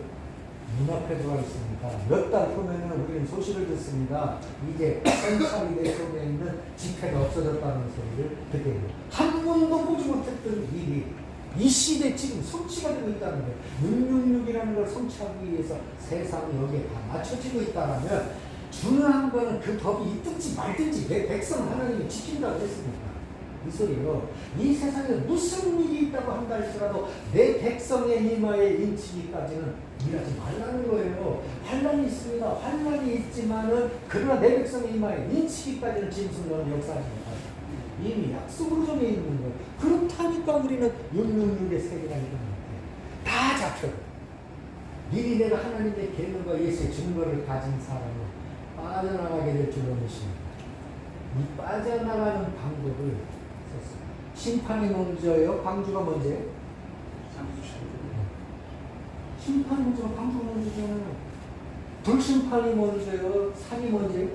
눈앞에 들어와 있습니다. 몇 달 후면은 우리는 소식을 듣습니다. 이제 선착일에 속에 있는 집회가 없어졌다는 소리를 듣게 돼요. 한 번도 보지 못했던 일이 이 시대에 지금 성취가 되고 있다는 거예요. 666이라는 걸 성취하기 위해서 세상이 여기에 다 맞춰지고 있다면 중요한 거는 그 법이 있든지 말든지 내 백성 하나님이 지킨다고 했습니까? 이 소리요. 이 세상에 무슨 일이 있다고 한다 할지라도 내 백성의 이마에 인치기까지는 일하지 말라는 거예요. 환란이 있습니다. 환란이 있지만은 그러나 내 백성의 이마에 인치기까지는 짐승로는 역사입니다. 이미 약속으로 정해 있는 거예요. 그렇다니까 우리는 666의 세계라는 건 다 잡혀요. 미리 내가 하나님의 계명과 예수의 증거를 가진 사람은 빠져나가게 될 줄로 믿습니다. 이 빠져나가는 방법을 썼습니다. 심판이 먼저예요? 방주가 먼저예요? 심판이 먼저가 방주가 먼저잖아요. 불심판이 먼저예요? 산이 먼저예요?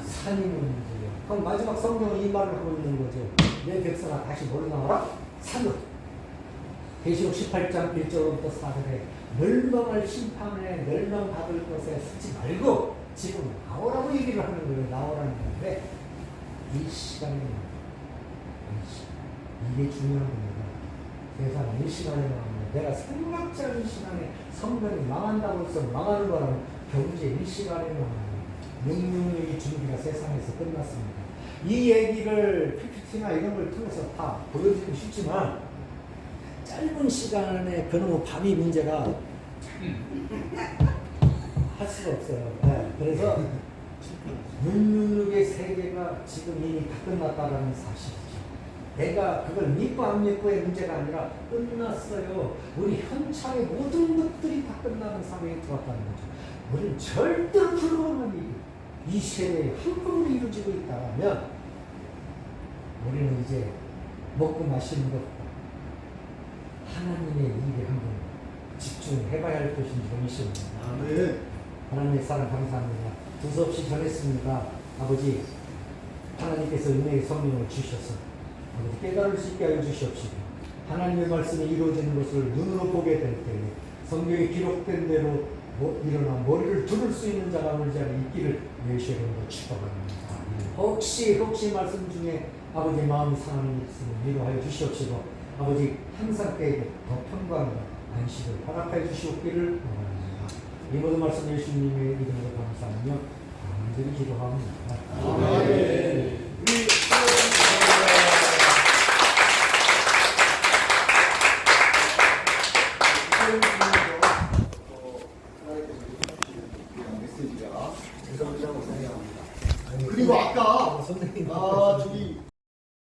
산이 먼저예요. 그럼 마지막 성경은 이 말을 하고 있는 거죠. 내 백성아 다시 뭐로 나와라? 산으로. 계시록 18장 1절부터 4절에 멸망할 심판에 멸망받을 것에 쓰지 말고 지금 나오라고 얘기를 하는 거예요. 나오라는 건데 이 시간에 이게 중요한 겁니다. 세상 이 시간에 나옵니다. 내가 생각지 않은 시간에 성경이 망한다고 해서 망하는 거라면 경제 이 시간에 나옵니다. 666의 준비가 세상에서 끝났습니다. 이 얘기를 PPT나 이런 걸 통해서 다 보여드리고 싶지만 짧은 시간에 그놈의 밥이 문제가 할 수가 없어요. 네. 그래서 666의 세계가 지금 이미 다 끝났다는 사실이죠. 내가 그걸 믿고 안 믿고의 문제가 아니라 끝났어요. 우리 현찰의 모든 것들이 다 끝나는 상황에 들어왔다는 거죠. 우리는 절대로 불가능한 일이 이 세대에 한꺼번에 이루어지고 있다면 우리는 이제 먹고 마시는 것 하나님의 일에 한번 집중해봐야 할 것인지 믿습니다. 네. 하나님의 사랑 감사합니다. 두서없이 전했습니다. 아버지 하나님께서 은혜의 성령을 주셔서 아버지 깨달을 수 있게 하여 주시옵시고 하나님의 말씀이 이루어지는 것을 눈으로 보게 될 때에 성경에 기록된 대로 일어나 머리를 두를 수 있는 자가 우리 자리에 있기를 예수의 이름으로 축복합니다. 혹시 말씀 중에 아버지 마음이 상하는 일 있으면 위로하여 주시옵시고 아버지 항상 때에 더 평강과 안식을 허락하여 주시옵기를 원합니다. 이 모든 말씀 예수님의 이름으로 감사하며 간절히 기도합니다. 아멘. 그리고 아까 선생님